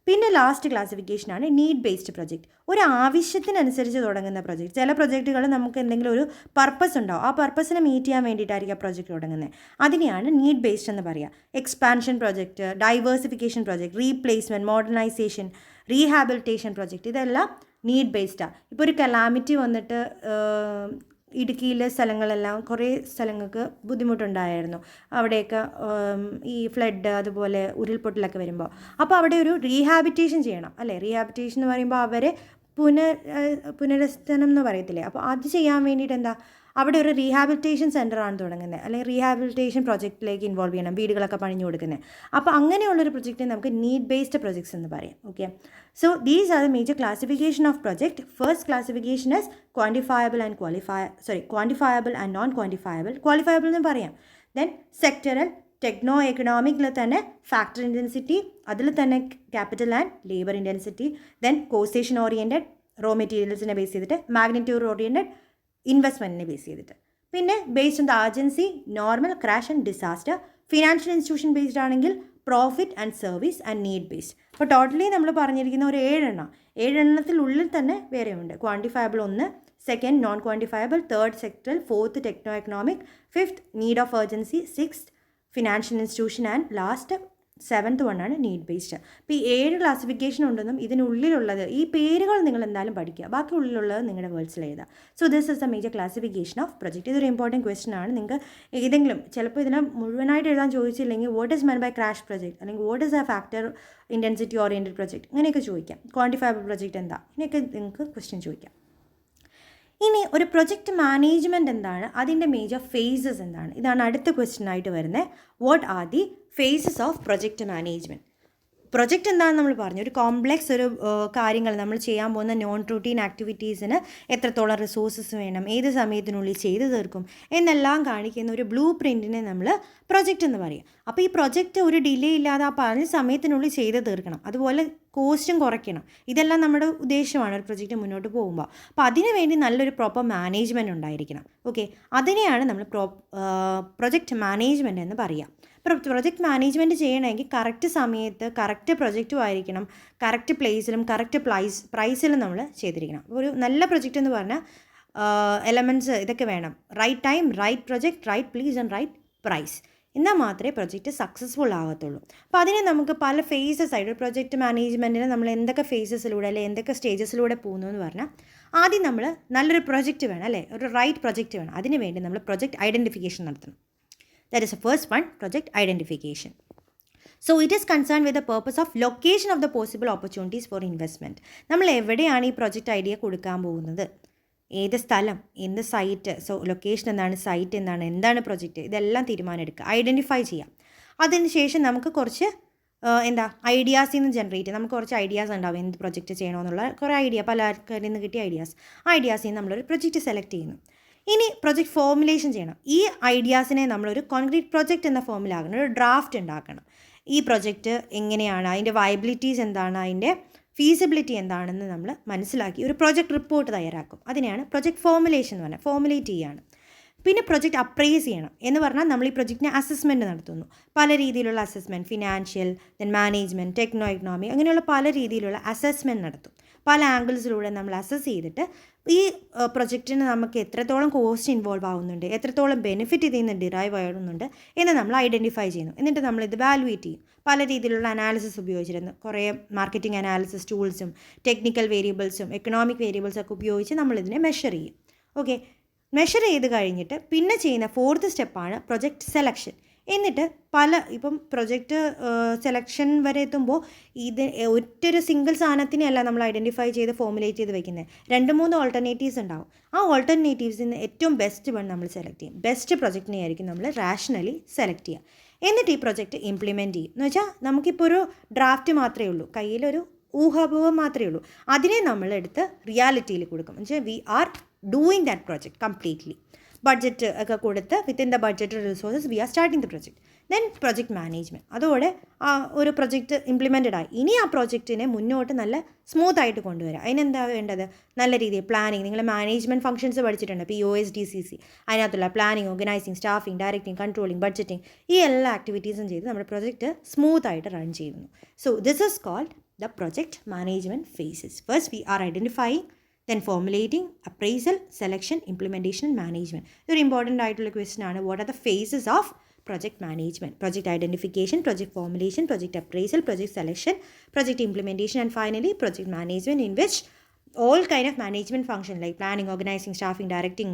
പിന്നെ ലാസ്റ്റ് ക്ലാസിഫിക്കേഷനാണ് നീഡ് ബേസ്ഡ് പ്രൊജക്റ്റ്. ഒരു ആവശ്യത്തിനനുസരിച്ച് തുടങ്ങുന്ന പ്രൊജക്റ്റ്. ചില പ്രൊജക്റ്റുകൾ നമുക്ക് എന്തെങ്കിലും ഒരു പർപ്പസ് ഉണ്ടാവും, ആ പർപ്പസിനെ മീറ്റ് ചെയ്യാൻ വേണ്ടിയിട്ടായിരിക്കും ആ പ്രൊജക്റ്റ് തുടങ്ങുന്നത്. അതിനെയാണ് നീഡ് ബേസ്ഡ് എന്ന് പറയുക. Expansion project, diversification project, replacement, modernisation, rehabilitation project, ഇതെല്ലാം നീഡ് ബേസ്ഡാണ്. ഇപ്പോൾ ഒരു കലാമിറ്റി വന്നിട്ട് ഇടുക്കിയിലെ സ്ഥലങ്ങളെല്ലാം കുറേ സ്ഥലങ്ങൾക്ക് ബുദ്ധിമുട്ടുണ്ടായിരുന്നു. അവിടെയൊക്കെ ഈ ഫ്ലഡ് അതുപോലെ ഉരുൾപൊട്ടലൊക്കെ വരുമ്പോൾ, അപ്പോൾ അവിടെ ഒരു റീഹാബിറ്റേഷൻ ചെയ്യണം അല്ലേ. റീഹാബിറ്റേഷൻ എന്ന് പറയുമ്പോൾ അവരെ പുനരുത്ഥാനം എന്ന് പറയത്തില്ലേ. അപ്പോൾ അത് ചെയ്യാൻ വേണ്ടിയിട്ട് എന്താ, അവിടെ ഒരു റീഹാബിലിറ്റേഷൻ സെൻ്ററാണ് തുടങ്ങുന്നത്, അല്ലെങ്കിൽ റീഹാബിലിറ്റേഷൻ പ്രൊജക്റ്റിലേക്ക് ഇൻവോൾവ് ചെയ്യണം, വീടുകളൊക്കെ പണിഞ്ഞു കൊടുക്കുന്നത്. അപ്പോൾ അങ്ങനെയുള്ളൊരു പ്രൊജക്റ്റിനെ നമുക്ക് നീഡ് ബേസ്ഡ് പ്രൊജക്ട്സ് എന്ന് പറയാം. Okay, so these are the major classification of project. First classification is quantifiable and non quantifiable. Qualifiable എന്ന് പറയാം. ദെൻ സെക്ടറൽ, ടെക്നോ എക്കണോമിക്കിൽ തന്നെ ഫാക്ടർ ഇൻറ്റൻസിറ്റി, അതിൽ തന്നെ capital and labour intensity, then causation oriented raw മെറ്റീരിയൽസിനെ base ചെയ്തിട്ട്, magnitude oriented ഇൻവെസ്റ്റ്മെൻറ്റിനെ base ചെയ്തിട്ട്, പിന്നെ based on the urgency, normal, crash and disaster, financial institution based ആണെങ്കിൽ profit and service and need based. അപ്പോൾ totally നമ്മൾ പറഞ്ഞിരിക്കുന്ന ഒരു 7 ഏഴെണ്ണത്തിനുള്ളിൽ തന്നെ വേറെയുണ്ട്. Quantifiable 1, second non quantifiable, third sectoral, fourth techno economic, fifth need of urgency, sixth financial institution and last 7th വണ്ണാണ് need based. അപ്പോൾ ഈ 7 ക്ലാസിഫിക്കേഷൻ ഉണ്ടെന്നും ഇതിനുള്ളിലുള്ളത് ഈ പേരുകൾ നിങ്ങൾ എന്തായാലും പഠിക്കുക, ബാക്കി ഉള്ളിലുള്ളത് നിങ്ങളുടെ വേർഡ്സിൽ എഴുതുക. So this is a major classification of project. ഇതൊരു ഇമ്പോർട്ടൻറ്റ് ക്വസ്റ്റൻ ആണ്. നിങ്ങൾക്ക് ഏതെങ്കിലും ചിലപ്പോൾ ഇതിനെ മുഴുവനായിട്ട് എഴുതാൻ ചോദിച്ചില്ലെങ്കിൽ what is meant by crash project, അല്ലെങ്കിൽ what is a factor intensity oriented project, ഇങ്ങനെയൊക്കെ ചോദിക്കാം. ക്വാണ്ടിഫയബിൾ പ്രൊജക്റ്റ് എന്താ, ഇങ്ങനെയൊക്കെ നിങ്ങൾക്ക് ക്വസ്റ്റ്യൻ ചോദിക്കാം. ഇനി ഒരു പ്രൊജക്റ്റ് മാനേജ്മെൻറ്റ് എന്താണ്, അതിൻ്റെ മേജർ ഫേസസ് എന്താണ്, ഇതാണ് അടുത്ത ക്വസ്റ്റ്യൻ ആയിട്ട് വരുന്നത്. What are the phases of project management? Project എന്താണെന്ന് നമ്മൾ പറഞ്ഞു. ഒരു കോംപ്ലെക്സ് ഒരു കാര്യങ്ങൾ നമ്മൾ ചെയ്യാൻ പോകുന്ന നോൺ റൂട്ടീൻ ആക്ടിവിറ്റീസിന് എത്രത്തോളം റിസോഴ്സസ് വേണം, ഏത് സമയത്തിനുള്ളിൽ ചെയ്തു തീർക്കും എന്നെല്ലാം കാണിക്കുന്ന ഒരു ബ്ലൂ പ്രിൻറ്റിനെ നമ്മൾ പ്രൊജക്റ്റ് എന്ന് പറയും. അപ്പോൾ ഈ പ്രൊജക്റ്റ് ഒരു ഡിലേ ഇല്ലാതെ ആ പറഞ്ഞ സമയത്തിനുള്ളിൽ ചെയ്ത് തീർക്കണം, അതുപോലെ കോസ്റ്റും കുറയ്ക്കണം. ഇതെല്ലാം നമ്മുടെ ഉദ്ദേശമാണ് ഒരു പ്രൊജക്റ്റ് മുന്നോട്ട് പോകുമ്പോൾ. അപ്പോൾ അതിനു വേണ്ടി നല്ലൊരു പ്രോപ്പർ മാനേജ്മെൻറ്റ് ഉണ്ടായിരിക്കണം. ഓക്കെ, അതിനെയാണ് നമ്മൾ പ്രൊജക്റ്റ് മാനേജ്മെൻറ്റ് എന്ന് പറയുക. പ്രൊജക്റ്റ് മാനേജ്മെൻറ്റ് ചെയ്യണമെങ്കിൽ കറക്റ്റ് സമയത്ത് കറക്റ്റ് പ്രൊജക്റ്റും ആയിരിക്കണം, കറക്റ്റ് പ്ലേസിലും കറക്റ്റ് പ്രൈസിലും നമ്മൾ ചെയ്തിരിക്കണം. ഒരു നല്ല പ്രൊജക്റ്റ് എന്ന് പറഞ്ഞാൽ എലമെൻറ്റ്സ് ഇതൊക്കെ വേണം. Right time, right project, right place and right price. എന്നാൽ മാത്രമേ പ്രൊജക്റ്റ് സക്സസ്ഫുൾ ആകത്തുള്ളൂ. അപ്പോൾ അതിനെ നമുക്ക് പല ഫേസസ് ആയിട്ട് പ്രൊജക്റ്റ് മാനേജ്മെൻറ്റിന് നമ്മൾ എന്തൊക്കെ ഫേസസിലൂടെ അല്ലെങ്കിൽ എന്തൊക്കെ സ്റ്റേജസിലൂടെ പോകുന്നു എന്ന് പറഞ്ഞാൽ, ആദ്യം നമ്മൾ നല്ലൊരു പ്രൊജക്റ്റ് വേണം, അല്ലേ, ഒരു റൈറ്റ് പ്രൊജക്റ്റ് വേണം. അതിന് വേണ്ടി നമ്മൾ പ്രൊജക്റ്റ് ഐഡൻറ്റിഫിക്കേഷൻ നടത്തണം. That is the first one, project identification. So it is concerned with the purpose of location of the possible opportunities for investment. നമ്മൾ എവിടെയാണ് ഈ പ്രൊജക്റ്റ് ഐഡിയ കൊടുക്കാൻ പോകുന്നത്, ഏത് സ്ഥലം, എന്ത് സൈറ്റ്, സോ ലൊക്കേഷൻ എന്താണ്, സൈറ്റ് എന്താണ് പ്രൊജക്റ്റ്, ഇതെല്ലാം തീരുമാനം എടുക്കുക, ഐഡൻറ്റിഫൈ ചെയ്യാം. അതിനുശേഷം നമുക്ക് കുറച്ച് ഐഡിയാസിൽ നിന്ന് ജനറേറ്റ് ചെയ്യാം. നമുക്ക് കുറച്ച് ഐഡിയാസ് ഉണ്ടാവും എന്ത് പ്രൊജക്റ്റ് ചെയ്യണമെന്നുള്ള കുറേ ഐഡിയ, പല ആൾക്കാരിൽ നിന്ന് കിട്ടിയ ഐഡിയാസിൽ നിന്ന് നമ്മളൊരു പ്രൊജക്റ്റ് സെലക്ട് ചെയ്യുന്നു. ഇനി പ്രൊജക്റ്റ് ഫോർമുലേഷൻ ചെയ്യണം. ഈ ഐഡിയാസിനെ നമ്മളൊരു കോൺക്രീറ്റ് പ്രൊജക്റ്റ് എന്ന ഫോമിലാക്കണം, ഒരു ഡ്രാഫ്റ്റ് ഉണ്ടാക്കണം. ഈ പ്രൊജക്റ്റ് എങ്ങനെയാണ്, അതിൻ്റെ വയബിലിറ്റീസ് എന്താണ്, അതിൻ്റെ ഫീസിബിലിറ്റി എന്താണെന്ന് നമ്മൾ മനസ്സിലാക്കി ഒരു പ്രൊജക്റ്റ് റിപ്പോർട്ട് തയ്യാറാക്കും. അതിനെയാണ് പ്രൊജക്റ്റ് ഫോർമുലേഷൻ എന്ന് പറഞ്ഞാൽ, ഫോർമുലേറ്റ് ചെയ്യുകയാണ്. പിന്നെ പ്രൊജക്റ്റ് അപ്രൈസ് ചെയ്യണം എന്ന് പറഞ്ഞാൽ നമ്മൾ ഈ പ്രൊജക്റ്റിനെ അസസ്മെൻറ്റ് നടത്തുന്നു. പല രീതിയിലുള്ള assessment, financial, then management, techno economy, അങ്ങനെയുള്ള പല രീതിയിലുള്ള അസസ്മെൻറ്റ് നടത്തും. പല ആംഗിൾസിലൂടെ നമ്മൾ അസസ് ചെയ്തിട്ട് ഈ പ്രൊജക്റ്റിന് നമുക്ക് എത്രത്തോളം കോസ്റ്റ് ഇൻവോൾവ് ആവുന്നുണ്ട്, എത്രത്തോളം ബെനിഫിറ്റ് ഇതിൽ നിന്ന് ഡിറൈവ് ആവുന്നുണ്ട് എന്ന് നമ്മൾ ഐഡൻറ്റിഫൈ ചെയ്യുന്നു. എന്നിട്ട് നമ്മളിത് വാലുവേറ്റ് ചെയ്യും. പല രീതിയിലുള്ള അനാലിസിസ് ഉപയോഗിച്ചിരുന്നു, കുറേ മാർക്കറ്റിംഗ് അനാലിസിസ് ടൂൾസും ടെക്നിക്കൽ വേരിയബിൾസും എക്കണോമിക് വേരിയബിൾസും ഒക്കെ ഉപയോഗിച്ച് നമ്മളിതിനെ മെഷർ ചെയ്യും. ഓക്കെ, മെഷർ ചെയ്ത് കഴിഞ്ഞിട്ട് പിന്നെ ചെയ്യുന്ന 4th സ്റ്റെപ്പാണ് പ്രൊജക്റ്റ് സെലക്ഷൻ. എന്നിട്ട് ഇപ്പം പ്രൊജക്റ്റ് സെലക്ഷൻ വരെ എത്തുമ്പോൾ ഇത് ഒറ്റൊരു സിംഗിൾ സാധനത്തിനെയല്ല നമ്മൾ ഐഡൻറ്റിഫൈ ചെയ്ത് ഫോർമുലേറ്റ് ചെയ്ത് വെക്കുന്നത്. 2-3 ഓൾട്ടർനേറ്റീവ്സ് ഉണ്ടാവും. ആ ഓൾട്ടർനേറ്റീവ്സിൽ നിന്ന് ഏറ്റവും ബെസ്റ്റ് വൺ നമ്മൾ സെലക്ട് ചെയ്യും. ബെസ്റ്റ് പ്രൊജക്റ്റിനെ ആയിരിക്കും നമ്മൾ റാഷണലി സെലക്ട് ചെയ്യുക. എന്നിട്ട് ഈ പ്രൊജക്റ്റ് ഇംപ്ലിമെൻറ്റ് ചെയ്യും. എന്ന് വെച്ചാൽ നമുക്കിപ്പോൾ ഒരു ഡ്രാഫ്റ്റ് മാത്രമേ ഉള്ളൂ, കയ്യിലൊരു ഊഹാഭൂഹം മാത്രമേ ഉള്ളൂ. അതിനെ നമ്മളെടുത്ത് റിയാലിറ്റിയിൽ കൊടുക്കും. എന്ന് വെച്ചാൽ we are doing that project completely. Budget ഒക്കെ കൊടുത്ത് within the budget resources we are starting the project. Then project management, അതോടെ ആ ഒരു പ്രൊജക്റ്റ് ഇംപ്ലിമെൻറ്റഡ് ആയി. ഇനി ആ പ്രൊജക്റ്റിനെ മുന്നോട്ട് നല്ല സ്മൂത്ത് ആയിട്ട് കൊണ്ടുവരാം. അതിനെന്താ വേണ്ടത്, നല്ല രീതിയിൽ പ്ലാനിങ്. നിങ്ങൾ മാനേജ്മെൻറ്റ് ഫംഗ്ഷൻസ് പഠിച്ചിട്ടുണ്ട്, ഇപ്പോൾ OSDCC, അതിനകത്തുള്ള planning, organising, staffing, directing, controlling, budgeting, ഈ എല്ലാ ആക്ടിവിറ്റീസും ചെയ്ത് നമ്മുടെ പ്രൊജക്റ്റ് സ്മൂത്ത് ആയിട്ട് റൺ ചെയ്യുന്നു. So this is called the project management phases. First we are identifying, then formulating, appraisal, selection, implementation and management. Very important ആയിട്ടുള്ള question ആണ്, what are the phases of project management? Project identification, project formulation, project appraisal, project selection, project implementation and finally project management, in which all kind of management function like planning, organizing, staffing, directing,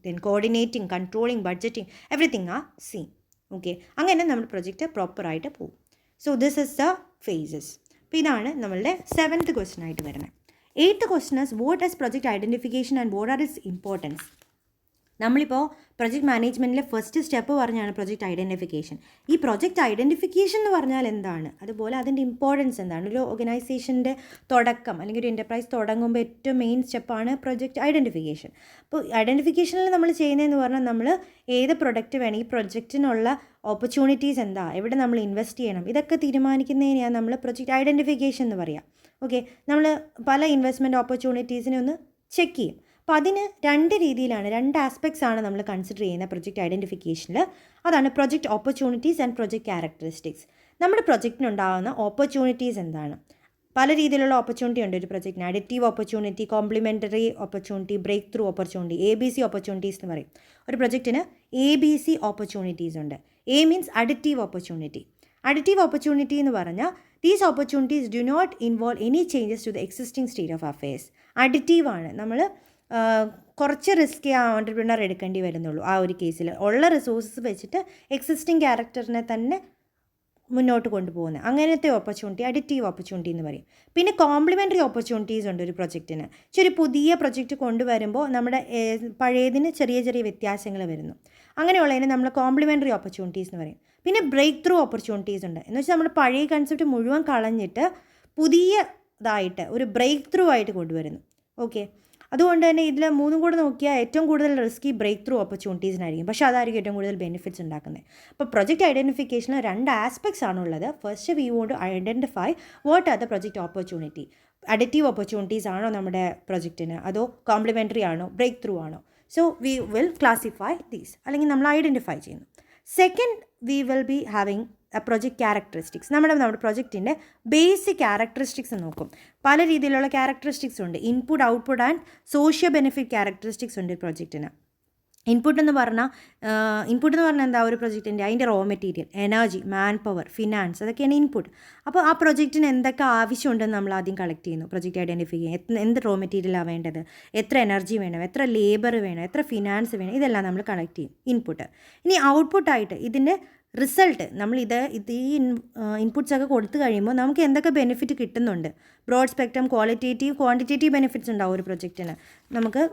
then coordinating, controlling, budgeting, everything are seen. Okay, അങ്ങനെ നമ്മുടെ project പ്രോപ്പറായിട്ട് പോകും. So this is the phases. അപ്പോൾ ഇതാണ് നമ്മളുടെ 7th question ആയിട്ട് വരുന്നത്. 8th question is what is project identification and what are its importance. നമ്മളിപ്പോൾ പ്രൊജക്റ്റ് മാനേജ്മെൻറ്റിലെ ഫസ്റ്റ് സ്റ്റെപ്പ് പറഞ്ഞാണ് പ്രൊജക്റ്റ് ഐഡൻറ്റിഫിക്കേഷൻ. ഈ പ്രൊജക്റ്റ് ഐഡൻറ്റിഫിക്കേഷൻ എന്ന് പറഞ്ഞാൽ എന്താണ്, അതുപോലെ അതിൻ്റെ ഇമ്പോർട്ടൻസ് എന്താണ്, ഒരു ഓർഗനൈസേഷൻ്റെ തുടക്കം അല്ലെങ്കിൽ ഒരു എൻ്റർപ്രൈസ് തുടങ്ങുമ്പോൾ ഏറ്റവും മെയിൻ സ്റ്റെപ്പാണ് പ്രൊജക്റ്റ് ഐഡൻറ്റിഫിക്കേഷൻ. അപ്പോൾ ഐഡൻറ്റിഫിക്കേഷനിൽ നമ്മൾ ചെയ്യുന്നതെന്ന് പറഞ്ഞാൽ നമ്മൾ ഏത് പ്രൊഡക്റ്റ് വേണം, ഈ പ്രൊജക്റ്റിനുള്ള ഓപ്പർച്യൂണിറ്റീസ് എന്താ, എവിടെ നമ്മൾ ഇൻവെസ്റ്റ് ചെയ്യണം, ഇതൊക്കെ തീരുമാനിക്കുന്നതിനെയാണ് നമ്മൾ പ്രൊജക്റ്റ് ഐഡൻറ്റിഫിക്കേഷൻ എന്ന് പറയാം. ഓക്കെ, നമ്മൾ പല ഇൻവെസ്റ്റ്മെൻറ്റ് ഓപ്പർച്യൂണിറ്റീസിനെ ഒന്ന് ചെക്ക് ചെയ്യും. അപ്പോൾ അതിന് രണ്ട് രീതിയിലാണ്, രണ്ട് ആസ്പെക്ട്സ് ആണ് നമ്മൾ കൺസിഡർ ചെയ്യുന്ന പ്രൊജക്റ്റ് ഐഡൻറ്റിഫിക്കേഷനിൽ. അതാണ് project opportunities and project characteristics. നമ്മുടെ പ്രൊജക്റ്റിനുണ്ടാകുന്ന ഓപ്പർച്യൂണിറ്റീസ് എന്താണ്? പല രീതിയിലുള്ള ഓപ്പർച്യൂണിറ്റി ഉണ്ട് ഒരു പ്രൊജക്റ്റിന്. Additive opportunity, complementary opportunity, breakthrough opportunity, ABC opportunities എന്ന് പറയും. ഒരു പ്രൊജക്റ്റിന് ABC ഓപ്പർച്യൂണിറ്റീസ് ഉണ്ട്. A means additive opportunity. Additive opportunity എന്ന് പറഞ്ഞാൽ these opportunities do not involve any changes to the existing state of affairs. Additive ആണ്, നമ്മൾ കുറച്ച് റിസ്ക് ആ ഓൺട്രപ്രണർ എടുക്കേണ്ടി വരുന്നുള്ളൂ. ആ ഒരു കേസിൽ ഉള്ള റിസോഴ്സസ് വെച്ചിട്ട് എക്സിസ്റ്റിംഗ് ക്യാരക്ടറിനെ തന്നെ മുന്നോട്ട് കൊണ്ടുപോകുന്നത്, അങ്ങനത്തെ ഓപ്പർച്യൂണിറ്റി അഡിറ്റീവ് ഓപ്പർച്യൂണിറ്റി എന്ന് പറയും. പിന്നെ കോംപ്ലിമെൻ്ററി ഓപ്പർച്യൂണിറ്റീസ് ഉണ്ട് ഒരു പ്രൊജക്റ്റിന്. ഒരു പുതിയ പ്രൊജക്റ്റ് കൊണ്ടുവരുമ്പോൾ നമ്മുടെ പഴയതിന് ചെറിയ ചെറിയ വ്യത്യാസങ്ങൾ വരുന്നു. അങ്ങനെയുള്ളതിന് നമ്മൾ കോംപ്ലിമെൻ്ററി ഓപ്പർച്യൂണിറ്റീസ് എന്ന് പറയും. പിന്നെ ബ്രേക്ക് ത്രൂ ഓപ്പർച്യൂണിറ്റീസ് ഉണ്ട്. എന്ന് വെച്ചാൽ നമ്മൾ പഴയ കൺസെപ്റ്റ് മുഴുവൻ കളഞ്ഞിട്ട് പുതിയതായിട്ട് ഒരു ബ്രേക്ക് ത്രൂ ആയിട്ട് കൊണ്ടുവരുന്നു. ഓക്കെ, അതുകൊണ്ട് തന്നെ ഇതിൽ മൂന്നും കൂടെ നോക്കിയാൽ ഏറ്റവും കൂടുതൽ റിസ്കി ബ്രേക്ക് ത്രൂ ഓപ്പർച്യൂണിറ്റീസിനായിരിക്കും. പക്ഷേ അതായിരിക്കും ഏറ്റവും കൂടുതൽ ബെനിഫിറ്റ്സ് ഉണ്ടാക്കുന്നത്. അപ്പോൾ പ്രൊജക്റ്റ് ഐഡൻറ്റിഫിക്കേഷനിൽ രണ്ട് ആസ്പെക്ട്സ് ആണുള്ളത്. First we want to identify what are the project opportunity. Additive opportunities ആണോ നമ്മുടെ പ്രൊജക്റ്റിന്, അതോ കോംപ്ലിമെൻ്ററി ആണോ, ബ്രേക്ക് ത്രൂ ആണോ? So we will classify these, അല്ലെങ്കിൽ നമ്മൾ ഐഡൻറ്റിഫൈ ചെയ്യുന്നു. Second, we will be having project characteristics. നമ്മുടെ പ്രൊജക്റ്റിൻ്റെ ബേസിക് ക്യാരക്ടറിസ്റ്റിക്സ് നോക്കും. പല രീതിയിലുള്ള ക്യാരക്ടറിസ്റ്റിക്സ് ഉണ്ട്. Input, output and socio benefit characteristics ഉണ്ട് പ്രൊജക്റ്റിന്. ഇൻപുട്ട് എന്ന് പറഞ്ഞാൽ എന്താ, ഒരു പ്രൊജക്റ്റിൻ്റെ അതിൻ്റെ raw material, energy, man power, finance, അതൊക്കെയാണ് ഇൻപുട്ട്. അപ്പോൾ ആ പ്രൊജക്റ്റിന് എന്തൊക്കെ ആവശ്യമുണ്ടെന്ന് നമ്മൾ ആദ്യം കളക്ട് ചെയ്യുന്നു. പ്രൊജക്റ്റ് ഐഡൻറ്റിഫൈ ചെയ്യുക, എന്ത് റോ മെറ്റീരിയലാണ് വേണ്ടത്, എത്ര എനർജി വേണം, എത്ര ലേബർ വേണം, എത്ര ഫിനാൻസ് വേണം, ഇതെല്ലാം നമ്മൾ കളക്ട് ചെയ്യും, ഇൻപുട്ട്. ഇനി ഔട്ട്പുട്ടായിട്ട് ഇതിൻ്റെ റിസൾട്ട്, നമ്മൾ ഈ ഇൻപുട്ട്സൊക്കെ കൊടുത്തു കഴിയുമ്പോൾ നമുക്ക് എന്തൊക്കെ ബെനിഫിറ്റ് കിട്ടുന്നുണ്ട്. Broad spectrum, qualitative, quantitative benefits ഉണ്ടാവും ഒരു പ്രൊജക്റ്റിന്. നമുക്ക്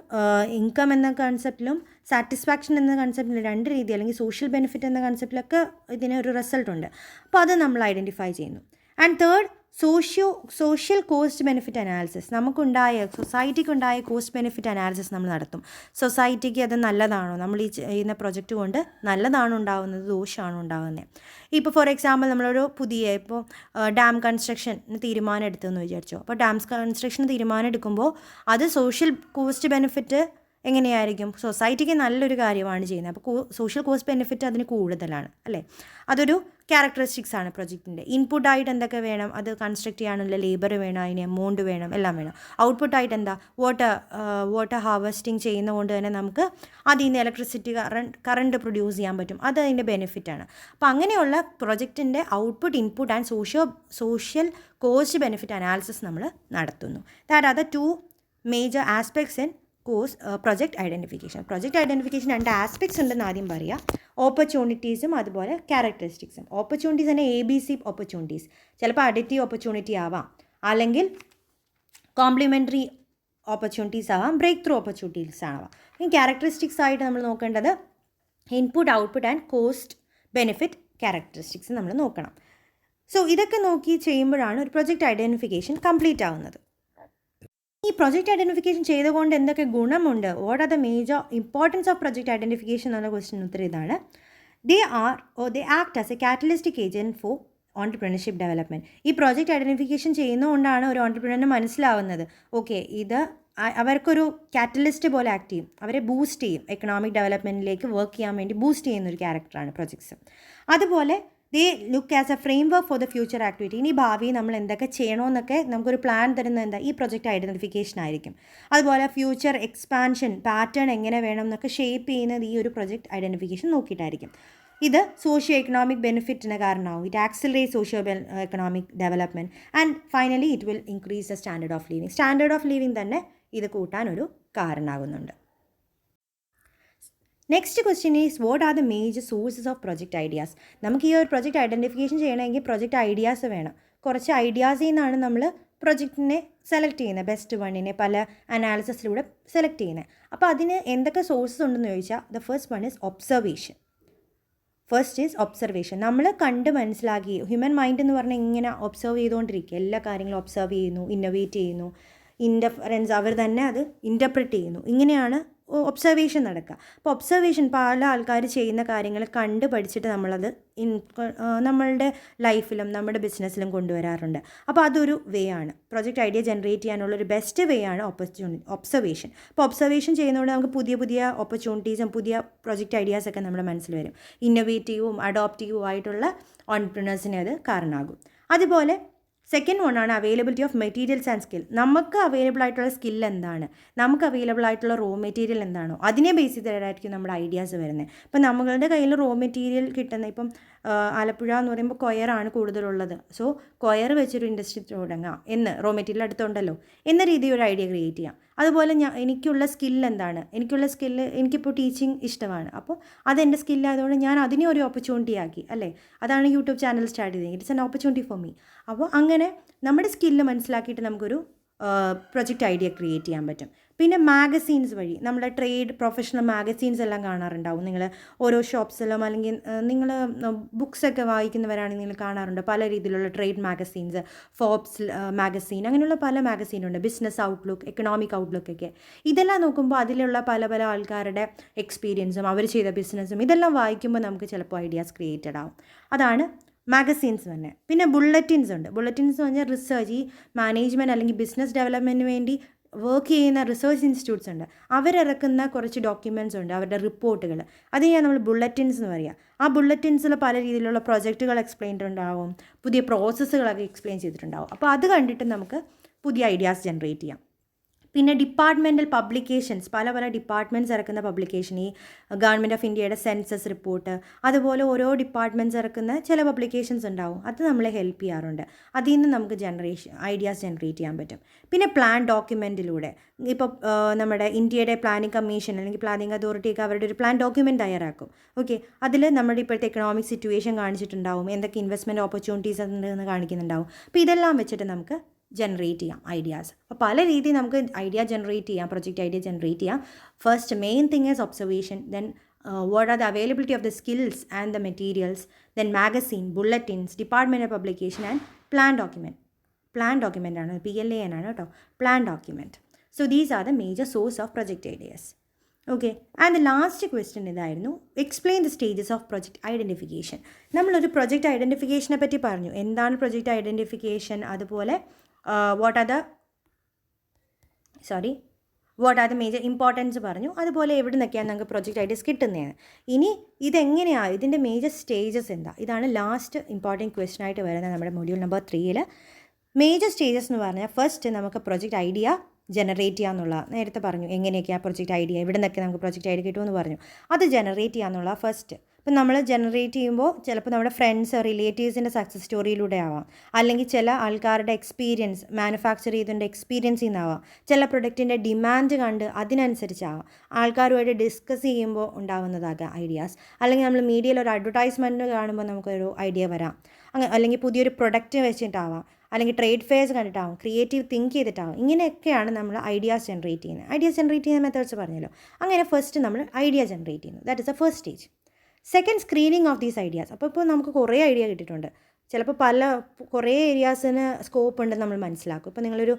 ഇൻകം എന്ന കൺസെപ്റ്റിലും സാറ്റിസ്ഫാക്ഷൻ എന്ന കൺസെപ്റ്റിലും രണ്ട് രീതി, അല്ലെങ്കിൽ സോഷ്യൽ ബെനിഫിറ്റ് എന്ന കൺസെപ്റ്റിലൊക്കെ ഇതിന് ഒരു റിസൾട്ട് ഉണ്ട്. അപ്പോൾ അത് നമ്മൾ ഐഡൻറ്റിഫൈ ചെയ്യുന്നു. And third, social cost benefit analysis. സൊസൈറ്റിക്കുണ്ടായ കോസ്റ്റ് ബെനിഫിറ്റ് അനാലിസിസ് നമ്മൾ നടത്തും. സൊസൈറ്റിക്ക് അത് നല്ലതാണോ, നമ്മൾ ഈ ചെയ്യുന്ന പ്രൊജക്റ്റ് കൊണ്ട് നല്ലതാണോ ഉണ്ടാകുന്നത്, ദോഷമാണോ ഉണ്ടാകുന്നത്. ഇപ്പോൾ ഫോർ എക്സാമ്പിൾ നമ്മളൊരു ഇപ്പോൾ ഡാം കൺസ്ട്രക്ഷൻ തീരുമാനം എടുത്തതെന്ന് വിചാരിച്ചോ. അപ്പോൾ ഡാം കൺസ്ട്രക്ഷൻ തീരുമാനം എടുക്കുമ്പോൾ അത് സോഷ്യൽ കോസ്റ്റ് ബെനിഫിറ്റ് എങ്ങനെയായിരിക്കും, സൊസൈറ്റിക്ക് നല്ലൊരു കാര്യമാണ് ചെയ്യുന്നത്. അപ്പോൾ സോഷ്യൽ കോസ്റ്റ് ബെനിഫിറ്റ് അതിന് കൂടുതലാണ്, അല്ലേ? അതൊരു ക്യാരക്ടറിസ്റ്റിക്സ് ആണ് പ്രൊജക്റ്റിൻ്റെ. ഇൻപുട്ടായിട്ട് എന്തൊക്കെ വേണം, അത് കൺസ്ട്രക്ട് ചെയ്യാനുള്ള ലേബർ വേണം, അതിന് എമൗണ്ട് വേണം, എല്ലാം വേണം. ഔട്ട്പുട്ടായിട്ട് എന്താ, വാട്ടർ ഹാർവെസ്റ്റിംഗ് ചെയ്യുന്നതുകൊണ്ട് തന്നെ നമുക്ക് അതിൽ നിന്ന് ഇലക്ട്രിസിറ്റി കറണ്ട് പ്രൊഡ്യൂസ് ചെയ്യാൻ പറ്റും, അത് അതിൻ്റെ ബെനിഫിറ്റാണ്. അപ്പോൾ അങ്ങനെയുള്ള പ്രൊജക്റ്റിൻ്റെ output, input and social cost benefit analysis നമ്മൾ നടത്തുന്നു. That are the two major aspects in project identification. Project identification രണ്ട് ആസ്പെക്ട്സ് ഉണ്ടെന്ന് ആദ്യം പറയാം. ഓപ്പർച്യൂണിറ്റീസും അതുപോലെ ക്യാരക്ടറിസ്റ്റിക്സും. ഓപ്പർച്യൂണിറ്റീസ് തന്നെ ABC ഓപ്പർച്യൂണിറ്റീസ്, ചിലപ്പോൾ അഡിറ്റീവ് ഓപ്പർച്യൂണിറ്റി ആവാം, അല്ലെങ്കിൽ കോംപ്ലിമെൻ്ററി ഓപ്പർച്യൂണിറ്റീസ് ആവാം, ബ്രേക്ക് ത്രൂ ഓപ്പർച്യൂണിറ്റീസ് ആവാം. ഇനി ക്യാരക്ടറിസ്റ്റിക്സ് ആയിട്ട് നമ്മൾ നോക്കേണ്ടത് input, output and cost benefit characteristics നമ്മൾ നോക്കണം. സോ ഇതൊക്കെ നോക്കി ചെയ്യുമ്പോഴാണ് ഒരു പ്രൊജക്റ്റ് ഐഡൻറ്റിഫിക്കേഷൻ കംപ്ലീറ്റ് ആവുന്നത്. ഈ പ്രൊജക്റ്റ് ഐഡൻറ്റിഫിക്കേഷൻ ചെയ്തുകൊണ്ട് എന്തൊക്കെ ഗുണമുണ്ട്, what are the major importance of project identification എന്നുള്ള ക്വസ്റ്റ്യൻ ഉത്തരം ഇതാണ്. They act as a catalystic agent for entrepreneurship development. ഈ പ്രൊജക്റ്റ് ഐഡൻറ്റിഫിക്കേഷൻ ചെയ്യുന്നതുകൊണ്ടാണ് ഒരു ഓൺട്രപ്രണറിന് മനസ്സിലാവുന്നത്, ഓക്കെ, ഇത് അവർക്കൊരു കാറ്റലിസ്റ്റ് പോലെ ആക്ട് ചെയ്യും, അവരെ ബൂസ്റ്റ് ചെയ്യും, എക്കണോമിക് ഡെവലപ്മെൻറ്റിലേക്ക് വർക്ക് ചെയ്യാൻ വേണ്ടി ബൂസ്റ്റ് ചെയ്യുന്ന ഒരു ക്യാരക്ടറാണ് പ്രൊജക്ട്സ്. അതുപോലെ they look as A frame work for the future activity. ഇനി ഭാവിയിൽ നമ്മൾ എന്തൊക്കെ ചെയ്യണമെന്നൊക്കെ നമുക്കൊരു പ്ലാൻ തരുന്നത് എന്താ, ഈ പ്രൊജക്റ്റ് ഐഡൻറ്റിഫിക്കേഷൻ ആയിരിക്കും. അതുപോലെ ഫ്യൂച്ചർ എക്സ്പാൻഷൻ പാറ്റേൺ എങ്ങനെ വേണം എന്നൊക്കെ ഷേപ്പ് ചെയ്യുന്നത് ഈ ഒരു പ്രൊജക്റ്റ് ഐഡൻറ്റിഫിക്കേഷൻ നോക്കിയിട്ടായിരിക്കും. ഇത് സോഷ്യോ എക്കണോമിക് ബെനിഫിറ്റിന് കാരണമാവും. It accelerate socio economic development and finally it will increase the standard of living. Standard of living തന്നെ ഇത് കൂട്ടാനൊരു കാരണമാകുന്നുണ്ട്. Next question is what are the major sources of project ideas. നമുക്ക് ഈ ഒരു project identification ചെയ്യണമെങ്കിൽ project ideas വേണം. കുറച്ച് ഐഡിയാസിൽ നിന്നാണ് നമ്മൾ പ്രൊജക്റ്റിനെ സെലക്ട് ചെയ്യുന്നത്, ബെസ്റ്റ് വണ്ണിനെ പല അനാലിസിസിലൂടെ സെലക്ട് ചെയ്യുന്നത്. അപ്പോൾ അതിന് എന്തൊക്കെ സോഴ്സസ് ഉണ്ടെന്ന് ചോദിച്ചാൽ the first one is observation. First is observation. നമ്മൾ കണ്ട് മനസ്സിലാക്കി, ഹ്യൂമൻ മൈൻഡ് എന്ന് പറഞ്ഞാൽ ഇങ്ങനെ ഒബ്സർവ് ചെയ്തുകൊണ്ടിരിക്കുക, എല്ലാ കാര്യങ്ങളും ഒബ്സർവ് ചെയ്യുന്നു, ഇന്നോവേറ്റ് ചെയ്യുന്നു, ഇൻ്റർഫറൻസ് അവർ തന്നെ അത് ഇൻ്റർപ്രറ്റ് ചെയ്യുന്നു. ഇങ്ങനെയാണ് ഒബ്സർവേഷൻ നടക്കുക. അപ്പോൾ ഒബ്സർവേഷൻ പല ആൾക്കാർ ചെയ്യുന്ന കാര്യങ്ങൾ കണ്ട് പഠിച്ചിട്ട് നമ്മളത് നമ്മളുടെ ലൈഫിലും നമ്മുടെ ബിസിനസ്സിലും കൊണ്ടുവരാറുണ്ട്. അപ്പോൾ അതൊരു വേ ആണ്. പ്രൊജക്റ്റ് ഐഡിയ ജനറേറ്റ് ചെയ്യാനുള്ളൊരു ബെസ്റ്റ് വേ ആണ് ഒബ്സർവേഷൻ. അപ്പോൾ ഒബ്സർവേഷൻ ചെയ്യുന്നതുകൊണ്ട് നമുക്ക് പുതിയ പുതിയ ഓപ്പർച്യൂണിറ്റീസും പുതിയ പ്രൊജക്റ്റ് ഐഡിയാസൊക്കെ നമ്മുടെ മനസ്സിൽ വരും. ഇന്നോവേറ്റീവും അഡോപ്റ്റീവും ആയിട്ടുള്ള ഓൺട്രപ്രണേഴ്സിനെ അത് കാരണമാകും. അതുപോലെ സെക്കൻഡ് വണ്ണാണ് availability of materials and skill. നമുക്ക് അവൈലബിൾ ആയിട്ടുള്ള സ്കിൽ എന്താണ്, നമുക്ക് അവൈലബിൾ ആയിട്ടുള്ള റോ മെറ്റീരിയൽ എന്താണോ അതിനെ ബേസ് ചെയ്തിട്ടായിരിക്കും നമ്മുടെ ഐഡിയാസ് വരുന്നത്. ഇപ്പം നമ്മളുടെ കയ്യിൽ റോ മെറ്റീരിയൽ കിട്ടുന്ന, ഇപ്പം ആലപ്പുഴ എന്ന് പറയുമ്പോൾ കൊയറാണ് കൂടുതലുള്ളത്. സോ കൊയർ വെച്ചൊരു ഇൻഡസ്ട്രി തുടങ്ങാം എന്ന്, റോ മെറ്റീരിയൽ അടുത്തുണ്ടല്ലോ എന്ന രീതിയിൽ ഒരു ഐഡിയ ക്രിയേറ്റ് ചെയ്യാം. അതുപോലെ എനിക്കുള്ള സ്കില്ല് എന്താണ്, എനിക്കിപ്പോൾ ടീച്ചിങ് ഇഷ്ടമാണ്, അപ്പോൾ അതെൻ്റെ സ്കില്ലായതുകൊണ്ട് ഞാൻ അതിനെ ഒരു ഓപ്പർച്യൂണിറ്റി ആക്കി, അല്ലേ? അതാണ് യൂട്യൂബ് ചാനൽ സ്റ്റാർട്ട് ചെയ്തത്. It's an opportunity for me. അപ്പോൾ അങ്ങനെ നമ്മുടെ സ്കില്ല് മനസ്സിലാക്കിയിട്ട് നമുക്കൊരു പ്രൊജക്റ്റ് ഐഡിയ ക്രിയേറ്റ് ചെയ്യാൻ പറ്റും. പിന്നെ മാഗസീൻസ് വഴി, നമ്മുടെ ട്രേഡ് പ്രൊഫഷണൽ മാഗസീൻസ് എല്ലാം കാണാറുണ്ടാവും നിങ്ങൾ ഓരോ ഷോപ്സിലും, അല്ലെങ്കിൽ നിങ്ങൾ ബുക്സൊക്കെ വായിക്കുന്നവരാണെങ്കിൽ നിങ്ങൾ കാണാറുണ്ട് പല രീതിയിലുള്ള ട്രേഡ് മാഗസീൻസ്, ഫോബ്സ് മാഗസീൻ, അങ്ങനെയുള്ള പല മാഗസീനുണ്ട്, ബിസിനസ് ഔട്ട്ലുക്ക്, എക്കണോമിക് ഔട്ട്ലുക്കൊക്കെ. ഇതെല്ലാം നോക്കുമ്പോൾ അതിലുള്ള പല പല ആൾക്കാരുടെ എക്സ്പീരിയൻസും അവർ ചെയ്ത ബിസിനസ്സും ഇതെല്ലാം വായിക്കുമ്പോൾ നമുക്ക് ചിലപ്പോൾ ഐഡിയാസ് ക്രിയേറ്റഡ് ആവും. അതാണ് മാഗസീൻസ് തന്നെ. പിന്നെ ബുള്ളറ്റിൻസ് ഉണ്ട്. ബുള്ളറ്റിൻസ് എന്ന് പറഞ്ഞാൽ റിസർച്ച്, ഈ മാനേജ്മെൻറ്റ് അല്ലെങ്കിൽ ബിസിനസ് ഡെവലപ്മെൻറ്റിന് വേണ്ടി വർക്ക് ചെയ്യുന്ന റിസർച്ച് ഇൻസ്റ്റിറ്റ്യൂട്ട്സ് ഉണ്ട്, അവരിറക്കുന്ന കുറച്ച് ഡോക്യുമെൻറ്റ്സ് ഉണ്ട്, അവരുടെ റിപ്പോർട്ടുകൾ, അതിനെയാണ് നമ്മൾ ബുള്ളറ്റിൻസ് എന്ന് പറയുക. ആ ബുള്ളറ്റിൻസിൽ പല രീതിയിലുള്ള പ്രൊജക്റ്റുകൾ എക്സ്പ്ലെയിൻ ഉണ്ടാവും, പുതിയ പ്രോസസ്സുകളൊക്കെ എക്സ്പ്ലെയിൻ ചെയ്തിട്ടുണ്ടാവും. അപ്പോൾ അത് കണ്ടിട്ട് നമുക്ക് പുതിയ ഐഡിയാസ് ജനറേറ്റ് ചെയ്യാം. പിന്നെ ഡിപ്പാർട്ട്മെൻറ്റൽ പബ്ലിക്കേഷൻസ്, പല പല ഡിപ്പാർട്ട്മെൻറ്റ്സ് ഇറക്കുന്ന പബ്ലിക്കേഷൻ, ഈ ഗവൺമെൻറ് ഓഫ് ഇന്ത്യയുടെ സെൻസസ് റിപ്പോർട്ട്, അതുപോലെ ഓരോ ഡിപ്പാർട്ട്മെൻറ്റ്സ് ഇറക്കുന്ന ചില പബ്ലിക്കേഷൻസ് ഉണ്ടാവും, അത് നമ്മളെ ഹെൽപ്പ് ചെയ്യാറുണ്ട്. അതിൽ നിന്ന് നമുക്ക് ഐഡിയാസ് ജനറേറ്റ് ചെയ്യാൻ പറ്റും. പിന്നെ പ്ലാൻ ഡോക്യുമെൻറ്റിലൂടെ, ഇപ്പോൾ നമ്മുടെ ഇന്ത്യയുടെ പ്ലാനിംഗ് കമ്മീഷൻ അല്ലെങ്കിൽ പ്ലാനിംഗ് അതോറിറ്റിയൊക്കെ അവരുടെ ഒരു പ്ലാൻ ഡോക്യുമെൻറ്റ് തയ്യാറാക്കും. ഓക്കെ, അതിൽ നമ്മുടെ ഇപ്പോഴത്തെ എക്കണോമിക് സിറ്റുവേഷൻ കാണിച്ചിട്ടുണ്ടാവും, എന്തൊക്കെ ഇൻവെസ്റ്റ്മെൻറ്റ് ഓപ്പർച്യൂണിറ്റീസ് ഉണ്ടെന്ന് കാണിക്കുന്നുണ്ടാവും. അപ്പോൾ ഇതെല്ലാം വെച്ചിട്ട് നമുക്ക് ജനറേറ്റ് ചെയ്യാം ഐഡിയാസ്. അപ്പോൾ പല രീതിയിൽ നമുക്ക് ഐഡിയ ജനറേറ്റ് ചെയ്യാം, പ്രൊജക്റ്റ് ഐഡിയ ജനറേറ്റ് ചെയ്യാം. First main thing is observation, then what are the availability of the skills and the materials, then magazine, bulletins, departmental publication and plan document ആണ്, PLAN ആണ് കേട്ടോ, plan document. So these are the major source of project ideas. Okay, and the last question ഇതായിരുന്നു, explain the stages of project identification. നമ്മളൊരു project ഐഡൻറ്റിഫിക്കേഷനെ പറ്റി പറഞ്ഞു, എന്താണ് project identification, അതുപോലെ what are the major importance പറഞ്ഞു, അതുപോലെ എവിടെ നിന്നൊക്കെയാണ് നമുക്ക് പ്രൊജക്റ്റ് ഐഡിയാസ് കിട്ടുന്നതാണ്. ഇനി ഇതെങ്ങനെയാണ്, ഇതിൻ്റെ മേജർ സ്റ്റേജസ് എന്താ, ഇതാണ് ലാസ്റ്റ് ഇമ്പോർട്ടൻറ്റ് ക്വസ്റ്റൻ ആയിട്ട് വരുന്നത് നമ്മുടെ മൊഡ്യൂൾ നമ്പർ 3. മേജർ സ്റ്റേജസ് എന്ന് പറഞ്ഞാൽ ഫസ്റ്റ് നമുക്ക് പ്രൊജക്റ്റ് ഐഡിയ ജനറേറ്റ് ചെയ്യാന്നുള്ള, നേരത്തെ പറഞ്ഞു എങ്ങനെയൊക്കെയാണ് പ്രൊജക്റ്റ് ഐഡിയ, എവിടെ നിന്നൊക്കെ നമുക്ക് പ്രൊജക്റ്റ് ഐഡിയ കിട്ടുമെന്ന് പറഞ്ഞു. അത് ജനറേറ്റ് ചെയ്യാന്നുള്ള ഫസ്റ്റ്. ഇപ്പം നമ്മൾ ജനറേറ്റ് ചെയ്യുമ്പോൾ ചിലപ്പോൾ നമ്മുടെ ഫ്രണ്ട്സ് റിലേറ്റീവ്സിൻ്റെ സക്സസ് സ്റ്റോറിയിലൂടെ ആവാം, അല്ലെങ്കിൽ ചില ആൾക്കാരുടെ എക്സ്പീരിയൻസ്, മാനുഫാക്ചർ ചെയ്തതിൻ്റെ എക്സ്പീരിയൻസിൽ നിന്നാവാം, ചില പ്രൊഡക്റ്റിൻ്റെ ഡിമാൻഡ് കണ്ട് അതിനനുസരിച്ചാവാം, ആൾക്കാരുമായിട്ട് ഡിസ്കസ് ചെയ്യുമ്പോൾ ഉണ്ടാവുന്നതാകാം ഐഡിയാസ്, അല്ലെങ്കിൽ നമ്മൾ മീഡിയയിൽ ഒരു അഡ്വർടൈസ്മെൻറ്റ് കാണുമ്പോൾ നമുക്കൊരു ഐഡിയ വരാം, അല്ലെങ്കിൽ പുതിയൊരു പ്രൊഡക്റ്റ് വെച്ചിട്ടാവാം, അല്ലെങ്കിൽ ട്രേഡ് ഫെയർസ് കണ്ടിട്ടാവും, ക്രിയേറ്റീവ് തിങ്ക് ചെയ്തിട്ടാവും. ഇങ്ങനെയൊക്കെയാണ് നമ്മൾ ഐഡിയാസ് ജനറേറ്റ് ചെയ്യുന്നത്. ഐഡിയാസ് ജനറേറ്റ് ചെയ്യുന്ന മെത്തേഡ്സ് പറഞ്ഞല്ലോ. അങ്ങനെ ഫസ്റ്റ് നമ്മൾ ഐഡിയ ജനറേറ്റ് ചെയ്യുന്നു, that is the first stage. Second, screening of these ideas. അപ്പോൾ നമുക്ക് കുറേ ഐഡിയ കിട്ടിയിട്ടുണ്ട്, ചിലപ്പോൾ കുറേ ഏരിയാസിന് സ്കോപ്പ് ഉണ്ടെന്ന് നമ്മൾ മനസ്സിലാക്കും. ഇപ്പോൾ നിങ്ങളൊരു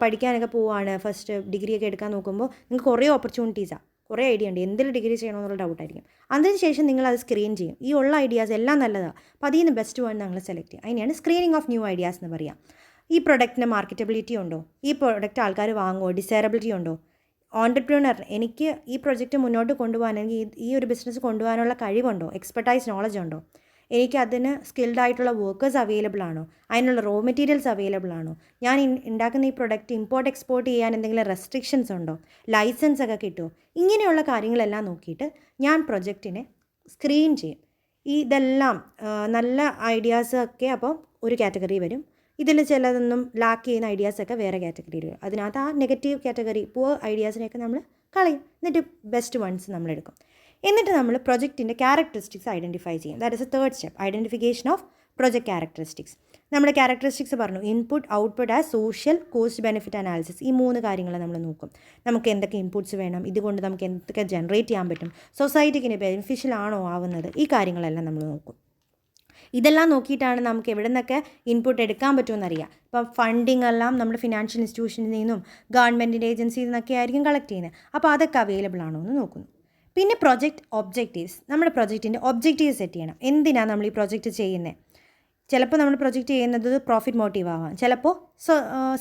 പഠിക്കാനൊക്കെ പോവുകയാണ്, ഫസ്റ്റ് ഡിഗ്രിയൊക്കെ എടുക്കാൻ നോക്കുമ്പോൾ നിങ്ങൾക്ക് കുറേ ഓപ്പർച്യൂണിറ്റീസാണ്, കുറേ ഐഡിയ ഉണ്ട്, എന്തിൽ ഡിഗ്രി ചെയ്യണമെന്നുള്ള ഡൗട്ടായിരിക്കും. അതിനുശേഷം നിങ്ങളത് സ്ക്രീൻ ചെയ്യും, ഈ ഉള്ള ഐഡിയാസ് എല്ലാം നല്ലതാണ്, അപ്പോൾ അതിൽ നിന്ന് ബെസ്റ്റ് വൺ നിങ്ങൾ സെലക്ട് ചെയ്യും. അതിനെയാണ് സ്ക്രീനിങ് ഓഫ് ന്യൂ ഐഡിയാസ് എന്ന് പറയാം. ഈ പ്രൊഡക്റ്റിന് മാർക്കറ്റബിലിറ്റി ഉണ്ടോ, ഈ പ്രൊഡക്റ്റ് ആൾക്കാർ വാങ്ങുമോ, ഡിസൈറബിലിറ്റി ഉണ്ടോ, ഓൺട്രപ്രണർ എനിക്ക് ഈ പ്രൊജക്റ്റ് മുന്നോട്ട് കൊണ്ടുപോകാൻ, അല്ലെങ്കിൽ ഈ ഒരു ബിസിനസ് കൊണ്ടുപോകാനുള്ള കഴിവുണ്ടോ, എക്സ്പെർട്ടൈസ് നോളജ് ഉണ്ടോ, എനിക്ക് അതിന് സ്കിൽഡ് ആയിട്ടുള്ള വർക്കേഴ്സ് അവൈലബിൾ ആണോ, അതിനുള്ള റോ മെറ്റീരിയൽസ് അവൈലബിൾ ആണോ, ഞാൻ ഉണ്ടാക്കുന്ന ഈ പ്രൊഡക്റ്റ് ഇമ്പോർട്ട് എക്സ്പോർട്ട് ചെയ്യാൻ എന്തെങ്കിലും റെസ്ട്രിക്ഷൻസ് ഉണ്ടോ, ലൈസൻസ് ഒക്കെ കിട്ടുമോ, ഇങ്ങനെയുള്ള കാര്യങ്ങളെല്ലാം നോക്കിയിട്ട് ഞാൻ പ്രൊജക്റ്റിനെ സ്ക്രീൻ ചെയ്യും. ഇതെല്ലാം നല്ല ഐഡിയാസൊക്കെ അപ്പോൾ ഒരു കാറ്റഗറി വരും, ഇതിൽ ചിലതൊന്നും ലാക്ക് ചെയ്യുന്ന ഐഡിയാസൊക്കെ വേറെ കാറ്റഗറിയിൽ വരും. അതിനകത്ത് ആ നെഗറ്റീവ് കാറ്റഗറി പുവർ ഐഡിയാസിനെയൊക്കെ നമ്മൾ കളയും, എന്നിട്ട് ബെസ്റ്റ് വൺസ് നമ്മളെടുക്കും. എന്നിട്ട് നമ്മൾ പ്രൊജക്റ്റിൻ്റെ ക്യാരക്ടറിസ്റ്റിക്സ് ഐഡൻറ്റിഫൈ ചെയ്യും. That is A third step, identification of project characteristics. നമ്മുടെ ക്യാരക്ടറിസ്റ്റിക്സ് പറഞ്ഞു, input output as social cost benefit analysis. ഈ 3 കാര്യങ്ങൾ നമ്മൾ നോക്കും. നമുക്ക് എന്തൊക്കെ ഇൻപുട്സ് വേണം, ഇതുകൊണ്ട് നമുക്ക് എന്തൊക്കെ ജനറേറ്റ് ചെയ്യാൻ പറ്റും, സൊസൈറ്റിക്ക് ബെനിഫിഷ്യൽ ആണോ ആവുന്നത്, ഈ കാര്യങ്ങളെല്ലാം നമ്മൾ നോക്കും. ഇതെല്ലാം നോക്കിയിട്ടാണ് നമുക്ക് എവിടെ നിന്നൊക്കെ ഇൻപുട്ട് എടുക്കാൻ പറ്റുമെന്നറിയാം. ഇപ്പം ഫണ്ടിങ് എല്ലാം നമ്മുടെ ഫിനാൻഷ്യൽ ഇൻസ്റ്റിറ്റ്യൂഷനിൽ നിന്നും ഗവൺമെൻറ്റിൻ്റെ ഏജൻസിയിൽ നിന്നൊക്കെ ആയിരിക്കും കളക്ട് ചെയ്യുന്നത്. അപ്പോൾ അതൊക്കെ അവൈലബിൾ ആണോ എന്ന് നോക്കുന്നു. പിന്നെ പ്രൊജക്റ്റ് ഒബ്ജക്റ്റീവ്സ്, നമ്മുടെ പ്രൊജക്റ്റിൻ്റെ ഒബ്ജക്റ്റീവ് സെറ്റ് ചെയ്യണം. എന്തിനാണ് നമ്മൾ ഈ പ്രൊജക്റ്റ് ചെയ്യുന്നത്? ചിലപ്പോൾ നമ്മൾ പ്രൊജക്റ്റ് ചെയ്യുന്നത് പ്രോഫിറ്റ് മോട്ടീവ് ആവാം, ചിലപ്പോൾ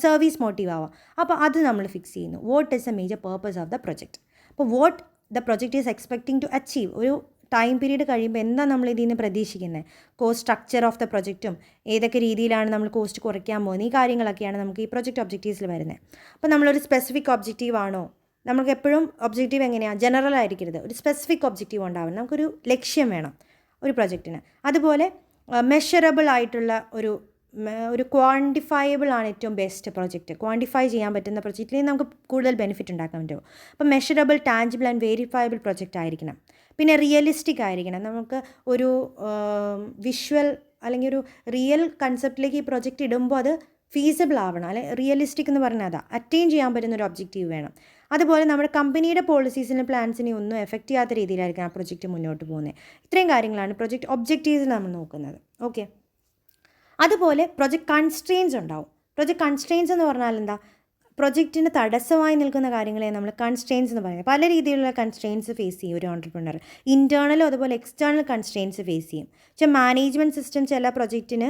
സർവീസ് മോട്ടീവ് ആവാം. അപ്പോൾ അത് നമ്മൾ ഫിക്സ് ചെയ്യുന്നു. What is a major purpose of the project. അപ്പോൾ what the project is expecting to achieve. ഒരു ടൈം പീരീഡ് കഴിയുമ്പോൾ എന്താ നമ്മൾ ഇതിൽ നിന്ന് പ്രതീക്ഷിക്കുന്നത്, കോസ്റ്റ് സ്ട്രക്ചർ ഓഫ് ദ പ്രൊജക്റ്റും ഏതൊക്കെ രീതിയിലാണ് നമ്മൾ കോസ്റ്റ് കുറയ്ക്കാൻ പോകുന്നത്, ഈ കാര്യങ്ങളൊക്കെയാണ് നമുക്ക് ഈ പ്രൊജക്റ്റ് ഒബ്ജക്റ്റീവ്സിൽ വരുന്നത്. അപ്പോൾ നമ്മളൊരു സ്പെസിഫിക് ഒബ്ജക്റ്റീവ് ആണോ, നമുക്ക് എപ്പോഴും ഒബ്ജക്റ്റീവ് എങ്ങനെയാണ്, ജനറൽ ആയിരിക്കരുത്, ഒരു സ്പെസിഫിക് ഒബ്ജക്റ്റീവ് ഉണ്ടാവണം. നമുക്കൊരു ലക്ഷ്യം വേണം ഒരു പ്രൊജക്റ്റിന്. അതുപോലെ മെഷറബിൾ ആയിട്ടുള്ള ഒരു ക്വാണ്ടിഫയബിൾ ആണ് ഏറ്റവും ബെസ്റ്റ് പ്രൊജക്റ്റ്. ക്വാണ്ടിഫൈ ചെയ്യാൻ പറ്റുന്ന പ്രൊജക്റ്റിൽ നമുക്ക് കൂടുതൽ ബെനിഫിറ്റ് ഉണ്ടാക്കാൻ പറ്റുമോ. അപ്പോൾ measurable, tangible and verifiable project ആയിരിക്കണം. പിന്നെ റിയലിസ്റ്റിക് ആയിരിക്കണം. നമുക്ക് ഒരു വിഷ്വൽ അല്ലെങ്കിൽ ഒരു റിയൽ കൺസെപ്റ്റിലേക്ക് ഈ പ്രൊജക്റ്റ് ഇടുമ്പോൾ അത് ഫീസിബിൾ ആവണം. അല്ലെങ്കിൽ റിയലിസ്റ്റിക് എന്ന് പറഞ്ഞാൽ അതാ അറ്റൈൻ ചെയ്യാൻ പറ്റുന്ന ഒരു ഒബ്ജക്റ്റീവ് വേണം. അതുപോലെ നമ്മുടെ കമ്പനിയുടെ പോളിസീസിനും പ്ലാൻസിനെയും ഒന്നും എഫക്റ്റ് ചെയ്യാത്ത രീതിയിലായിരിക്കും ആ പ്രൊജക്റ്റ് മുന്നോട്ട് പോകുന്നത്. ഇത്രയും കാര്യങ്ങളാണ് പ്രൊജക്റ്റ് ഒബ്ജക്റ്റീവ്സിൽ നമ്മൾ നോക്കുന്നത്. ഓക്കെ. അതുപോലെ പ്രൊജക്റ്റ് കൺസ്ട്രെയിൻസ് ഉണ്ടാവും. പ്രൊജക്റ്റ് കൺസ്ട്രെയിൻസ് എന്ന് പറഞ്ഞാൽ എന്താ, പ്രൊജക്റ്റിന് തടസ്സമായി നിൽക്കുന്ന കാര്യങ്ങളെ നമ്മൾ കൺസ്ട്രെയിൻസ് എന്ന് പറയുന്നത്. പല രീതിയിലുള്ള കൺസ്ട്രെയിൻസ് ഫേസ് ചെയ്യും ഒരു ഓൺട്രപ്രണർ. ഇൻറ്റേർണലും അതുപോലെ എക്സ്റ്റേണൽ കൺസ്ട്രെയിൻസ് ഫേസ് ചെയ്യും. പക്ഷേ മാനേജ്മെൻറ്റ് സിസ്റ്റം ചില പ്രൊജക്റ്റിന്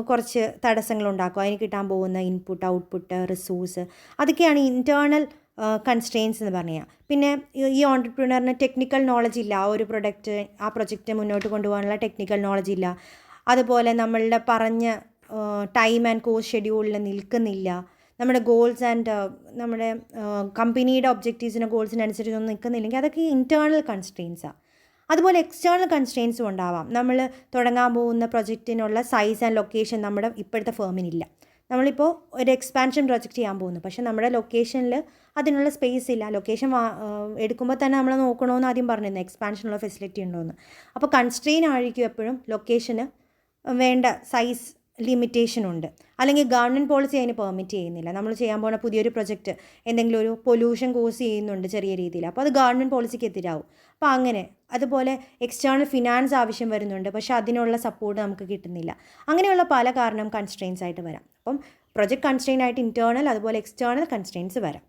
കുറച്ച് തടസ്സങ്ങളുണ്ടാക്കും. അതിന് കിട്ടാൻ പോകുന്ന ഇൻപുട്ട്, ഔട്ട്പുട്ട്, റിസോഴ്സ്, അതൊക്കെയാണ് ഇൻറ്റേർണൽ കൺസ്ട്രെയിൻസ് എന്ന് പറഞ്ഞാൽ. പിന്നെ ഈ ഓൺട്രപ്രണറിന് ടെക്നിക്കൽ നോളജ് ഇല്ല, ഒരു പ്രൊജക്റ്റ് മുന്നോട്ട് കൊണ്ടുപോകാനുള്ള ടെക്നിക്കൽ നോളജ് ഇല്ല. അതുപോലെ നമ്മളുടെ പറഞ്ഞ ടൈം ആൻഡ് കോസ്റ്റ് ഷെഡ്യൂളിൽ നിൽക്കുന്നില്ല. നമ്മുടെ ഗോൾസ് ആൻഡ് നമ്മുടെ കമ്പനിയുടെ ഒബ്ജക്റ്റീവ്സിനും ഗോൾസിനനുസരിച്ചൊന്നും നിൽക്കുന്നില്ലെങ്കിൽ അതൊക്കെ ഇൻറ്റേർണൽ കൺസ്ട്രെയിൻസാണ്. അതുപോലെ എക്സ്റ്റേണൽ കൺസ്ട്രെയിൻസും ഉണ്ടാവാം. നമ്മൾ തുടങ്ങാൻ പോകുന്ന പ്രൊജക്റ്റിനുള്ള സൈസ് ആൻഡ് ലൊക്കേഷൻ നമ്മുടെ ഇപ്പോഴത്തെ ഫേമിനില്ല. നമ്മളിപ്പോൾ ഒരു എക്സ്പാൻഷൻ പ്രൊജക്റ്റ് ചെയ്യാൻ പോകുന്നു, പക്ഷേ നമ്മുടെ ലൊക്കേഷനിൽ അതിനുള്ള സ്പേസ് ഇല്ല. ലൊക്കേഷൻ എടുക്കുമ്പോൾ തന്നെ നമ്മൾ നോക്കണമെന്ന് ആദ്യം പറഞ്ഞിരുന്നു, എക്സ്പാൻഷനുള്ള ഫെസിലിറ്റി ഉണ്ടോയെന്ന്. അപ്പോൾ കൺസ്ട്രെയിൻ ആയിരിക്കും എപ്പോഴും ലൊക്കേഷന് വേണ്ട സൈസ് ലിമിറ്റേഷൻ ഉണ്ട്. അല്ലെങ്കിൽ ഗവൺമെൻറ് പോളിസി അതിന് പെർമിറ്റ് ചെയ്യുന്നില്ല. നമ്മൾ ചെയ്യാൻ പോകുന്ന പുതിയൊരു പ്രൊജക്റ്റ് എന്തെങ്കിലും ഒരു പൊല്യൂഷൻ കോസ് ചെയ്യുന്നുണ്ട് ചെറിയ രീതിയിൽ, അപ്പോൾ അത് ഗവൺമെൻറ് പോളിസിക്ക് എതിരാവും. അപ്പോൾ അങ്ങനെ അതുപോലെ എക്സ്റ്റേണൽ ഫിനാൻസ് ആവശ്യം വരുന്നുണ്ട്, പക്ഷേ അതിനുള്ള സപ്പോർട്ട് നമുക്ക് കിട്ടുന്നില്ല. അങ്ങനെയുള്ള പല കാരണം കൺസ്ട്രെയിൻസ് ആയിട്ട് വരാം. അപ്പം പ്രൊജക്റ്റ് കൺസ്ട്രെയിൻ ആയിട്ട് ഇൻറ്റേർണൽ അതുപോലെ എക്സ്റ്റേണൽ കൺസ്ട്രെയിൻസ് വരാം.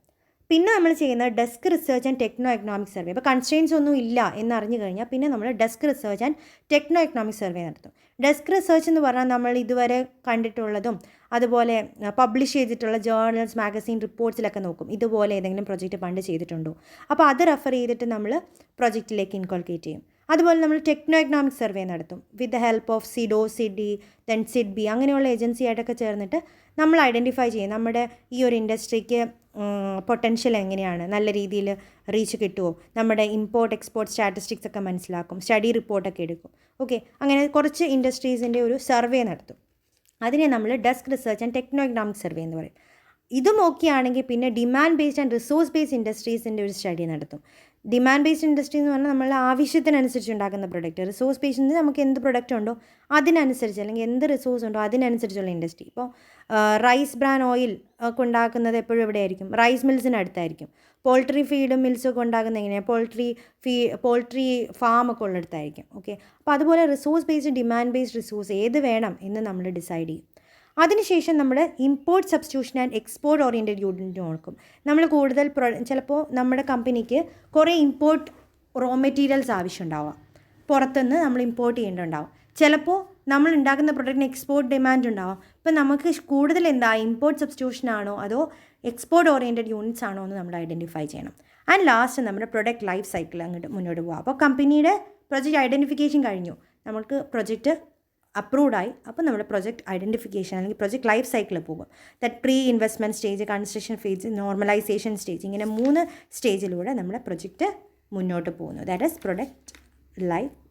പിന്നെ നമ്മൾ ചെയ്യുന്നത് desk research and techno economic survey. അപ്പോൾ കൺസ്ട്രെയിൻസ് ഒന്നും ഇല്ല എന്നറിഞ്ഞു കഴിഞ്ഞാൽ പിന്നെ നമ്മൾ desk research and techno economic survey നടത്തും. ഡെസ്ക് റിസർച്ച് എന്ന് പറഞ്ഞാൽ നമ്മൾ ഇതുവരെ കണ്ടിട്ടുള്ളതും അതുപോലെ പബ്ലിഷ് ചെയ്തിട്ടുള്ള ജേർണൽസ്, മാഗസീൻ, റിപ്പോർട്ട്സിലൊക്കെ നോക്കും, ഇതുപോലെ ഏതെങ്കിലും പ്രൊജക്റ്റ് പണ്ട് ചെയ്തിട്ടുണ്ടോ. അപ്പോൾ അത് റെഫർ ചെയ്തിട്ട് നമ്മൾ പ്രൊജക്റ്റിലേക്ക് ഇൻകോൾക്കേറ്റ് ചെയ്യും. അതുപോലെ നമ്മൾ ടെക്നോ എക്കണോമിക് സർവേ നടത്തും with the help of SIDO, CD, then SIDBI, അങ്ങനെയുള്ള ഏജൻസി ആയിട്ടൊക്കെ ചേർന്നിട്ട് നമ്മൾ ഐഡൻറ്റിഫൈ ചെയ്യും നമ്മുടെ ഈ ഒരു ഇൻഡസ്ട്രിക്ക് പൊട്ടൻഷ്യൽ എങ്ങനെയാണ്, നല്ല രീതിയിൽ റീച്ച് കിട്ടുമോ, നമ്മുടെ ഇമ്പോർട്ട് എക്സ്പോർട്ട് സ്റ്റാറ്റിസ്റ്റിക്സ് ഒക്കെ മനസ്സിലാക്കും, സ്റ്റഡി റിപ്പോർട്ടൊക്കെ എടുക്കും. ഓക്കെ, അങ്ങനെ കുറച്ച് ഇൻഡസ്ട്രീസിൻ്റെ ഒരു സർവേ നടത്തും. അതിനെ നമ്മൾ desk research and techno economic survey എന്ന് പറയും. ഇതും ഓക്കെയാണെങ്കിൽ പിന്നെ demand based and resource based ഇൻഡസ്ട്രീസിൻ്റെ ഒരു സ്റ്റഡി നടത്തും. ഡിമാൻഡ് ബേസ്ഡ് ഇൻഡസ്ട്രി എന്ന് പറഞ്ഞാൽ നമ്മളുടെ ആവശ്യത്തിനനുസരിച്ച് ഉണ്ടാക്കുന്ന പ്രൊഡക്റ്റ്. റിസോഴ്സ് ബേസ്ഡ് നമുക്ക് എന്ത് പ്രൊഡക്റ്റ് ഉണ്ടോ അതിനനുസരിച്ച്, അല്ലെങ്കിൽ എന്ത് റിസോഴ്സ് ഉണ്ടോ അതിനനുസരിച്ചുള്ള ഇൻഡസ്ട്രി. ഇപ്പോൾ റൈസ് ബ്രാൻ ഓയിൽ ഒക്കെ ഉണ്ടാക്കുന്നത് എപ്പോഴും എവിടെയായിരിക്കും, റൈസ് മിൽസിനടുത്തായിരിക്കും. പോൾട്രി ഫീഡും മിൽസൊക്കെ ഉണ്ടാക്കുന്നത് എങ്ങനെയാണ്, പോൾട്രി ഫാമൊക്കെ ഉള്ളിടത്തായിരിക്കും. ഓക്കെ, അപ്പോൾ അതുപോലെ resource based, demand based resource ഏത് വേണം എന്ന് നമ്മൾ ഡിസൈഡ് ചെയ്യും. അതിനുശേഷം നമ്മുടെ import substitution and export oriented unit നോക്കും. നമ്മൾ കൂടുതൽ ചിലപ്പോൾ നമ്മുടെ കമ്പനിക്ക് കുറേ ഇമ്പോർട്ട് റോ മെറ്റീരിയൽസ് ആവശ്യമുണ്ടാവാം, പുറത്തുനിന്ന് നമ്മൾ ഇമ്പോർട്ട് ചെയ്യേണ്ടതുണ്ടാവും. ചിലപ്പോൾ നമ്മൾ ഉണ്ടാക്കുന്ന പ്രൊഡക്റ്റിന് എക്സ്പോർട്ട് ഡിമാൻഡ് ഉണ്ടാവാം. ഇപ്പം നമുക്ക് കൂടുതൽ എന്താ, ഇമ്പോർട്ട് സബ്സ്റ്റിറ്റ്യൂഷൻ ആണോ അതോ എക്സ്പോർട്ട് ഓറിയൻറ്റഡ് യൂണിറ്റ്സ് ആണോ എന്ന് നമ്മൾ ഐഡൻറ്റിഫൈ ചെയ്യണം. ആൻഡ് ലാസ്റ്റ് നമ്മുടെ പ്രൊഡക്റ്റ് ലൈഫ് സൈക്കിൾ അങ്ങോട്ട് മുന്നോട്ട് പോകാം. അപ്പോൾ കമ്പനിയുടെ പ്രൊജക്റ്റ് ഐഡൻറ്റിഫിക്കേഷൻ കഴിഞ്ഞു, നമുക്ക് പ്രൊജക്റ്റ് അപ്രൂവ്ഡായി. അപ്പോൾ നമ്മുടെ പ്രൊജക്റ്റ് ഐഡൻറ്റിഫിക്കേഷൻ അല്ലെങ്കിൽ പ്രൊജക്റ്റ് ലൈഫ് സൈക്കിളിൽ പോകും. That pre investment stage, construction phase, normalisation stage, ഇങ്ങനെ 3 സ്റ്റേജിലൂടെ നമ്മുടെ പ്രൊജക്റ്റ് മുന്നോട്ട് പോകുന്നു. That is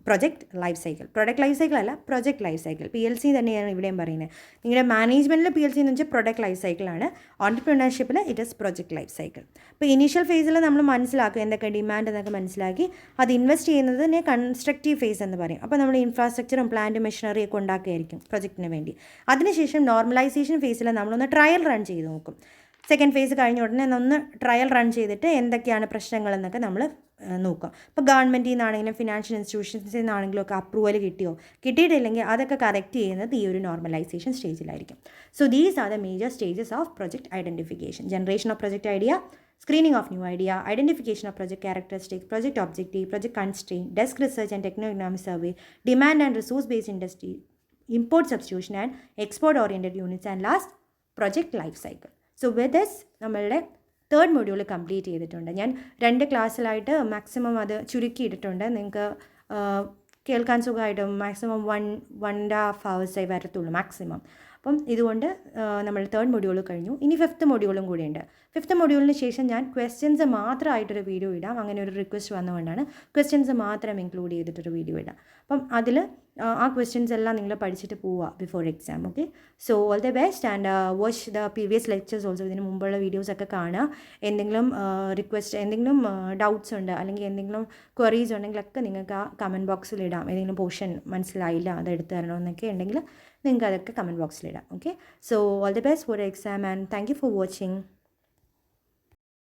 project life cycle. Product life cycle അല്ല, പ്രൊജക്റ്റ് ലൈഫ് സൈക്കിൾ. PLC തന്നെയാണ് ഇവിടെയും പറയുന്നത്. നിങ്ങളുടെ മാനേജ്മെൻറ്റിൽ PLC എന്ന് വെച്ചാൽ പ്രൊഡക്റ്റ് ലൈഫ് സൈക്കിളാണ്. ഓൺടർപ്രണർഷിപ്പിൽ it is project life cycle. അപ്പോൾ ഇനീഷ്യൽ ഫേസിൽ നമ്മൾ മനസ്സിലാക്കും എന്തൊക്കെ ഡിമാൻഡ് എന്നൊക്കെ മനസ്സിലാക്കി അത് ഇൻവെസ്റ്റ് ചെയ്യുന്നതിനെ കൺസ്ട്രക്റ്റീവ് ഫേസ് എന്ന് പറയും. അപ്പോൾ നമ്മൾ ഇൻഫ്രാസ്ട്രക്ചറും പ്ലാന്റ് മെഷീനറി ഒക്കെ ഉണ്ടാക്കുകയായിരിക്കും പ്രൊജക്റ്റിന് വേണ്ടി. അതിനുശേഷം നോർമലൈസേഷൻ ഫേസിൽ നമ്മളൊന്ന് ട്രയൽ റൺ ചെയ്ത് നോക്കും. സെക്കൻഡ് ഫേസ് കഴിഞ്ഞ ഉടനെ ഒന്ന് ട്രയൽ റൺ ചെയ്തിട്ട് എന്തൊക്കെയാണ് പ്രശ്നങ്ങളെന്നൊക്കെ നമ്മൾ നോക്കാം. ഇപ്പോൾ ഗവൺമെൻറ്റിൽ നിന്നാണെങ്കിലും ഫിനാൻഷ്യൽ ഇൻസ്റ്റിറ്റ്യൂഷൻസിൽ നിന്നാണെങ്കിലും ഒക്കെ അപ്രൂവൽ കിട്ടിയിട്ടില്ലെങ്കിൽ അതൊക്കെ കറക്റ്റ് ചെയ്യുന്നത് ഈ ഒരു നോർമലൈസേഷൻ സ്റ്റേജിലായിരിക്കും. So these are the major stages of project identification: generation of project idea, screening of new idea, identification of project characteristics, project objective, project constraint, desk research and techno-economic survey, demand and resource-based industry, import substitution and export-oriented units, and last, project life cycle. So with this, നമ്മളുടെ third module complete ചെയ്തിട്ടുണ്ട്. ഞാൻ 2 ക്ലാസ്സിലായിട്ട് maximum അത് ചുരുക്കിയിട്ടിട്ടുണ്ട്. നിങ്ങൾക്ക് കേൾക്കാൻ സുഖമായിട്ട് maximum 1.5 hours വരത്തുള്ളൂ maximum. അപ്പം ഇതുകൊണ്ട് നമ്മൾ തേർഡ് മൊഡ്യൂൾ കഴിഞ്ഞു. ഇനി 5th മൊഡ്യൂളും കൂടിയുണ്ട്. 5th മൊഡ്യൂളിന് ശേഷം ഞാൻ ക്വസ്റ്റ്യൻസ് മാത്രമായിട്ടൊരു വീഡിയോ ഇടാം. അങ്ങനെ ഒരു റിക്വസ്റ്റ് വന്നുകൊണ്ടാണ് ക്വസ്റ്റ്യൻസ് മാത്രം ഇൻക്ലൂഡ് ചെയ്തിട്ടൊരു വീഡിയോ ഇടാം. അപ്പം അതിൽ ആ ക്വസ്റ്റ്യൻസ് എല്ലാം നിങ്ങൾ പഠിച്ചിട്ട് പോവുക before exam. Okay, so all the best and watch the previous lectures also. ഇതിന് മുമ്പുള്ള വീഡിയോസൊക്കെ കാണുക. എന്തെങ്കിലും എന്തെങ്കിലും ഡൗട്ട്സ് ഉണ്ട് അല്ലെങ്കിൽ എന്തെങ്കിലും ക്വറീസ് ഉണ്ടെങ്കിലൊക്കെ നിങ്ങൾക്ക് ആ കമൻറ്റ് ബോക്സിൽ ഇടാം. ഏതെങ്കിലും പോർഷൻ മനസ്സിലായില്ല അത് എടുത്തു തരണമെന്നൊക്കെ ഉണ്ടെങ്കിൽ നിങ്ങൾക്ക് അതൊക്കെ കമൻറ്റ് ബോക്സിലിടാം. Okay, so all the best for exam and thank you for watching.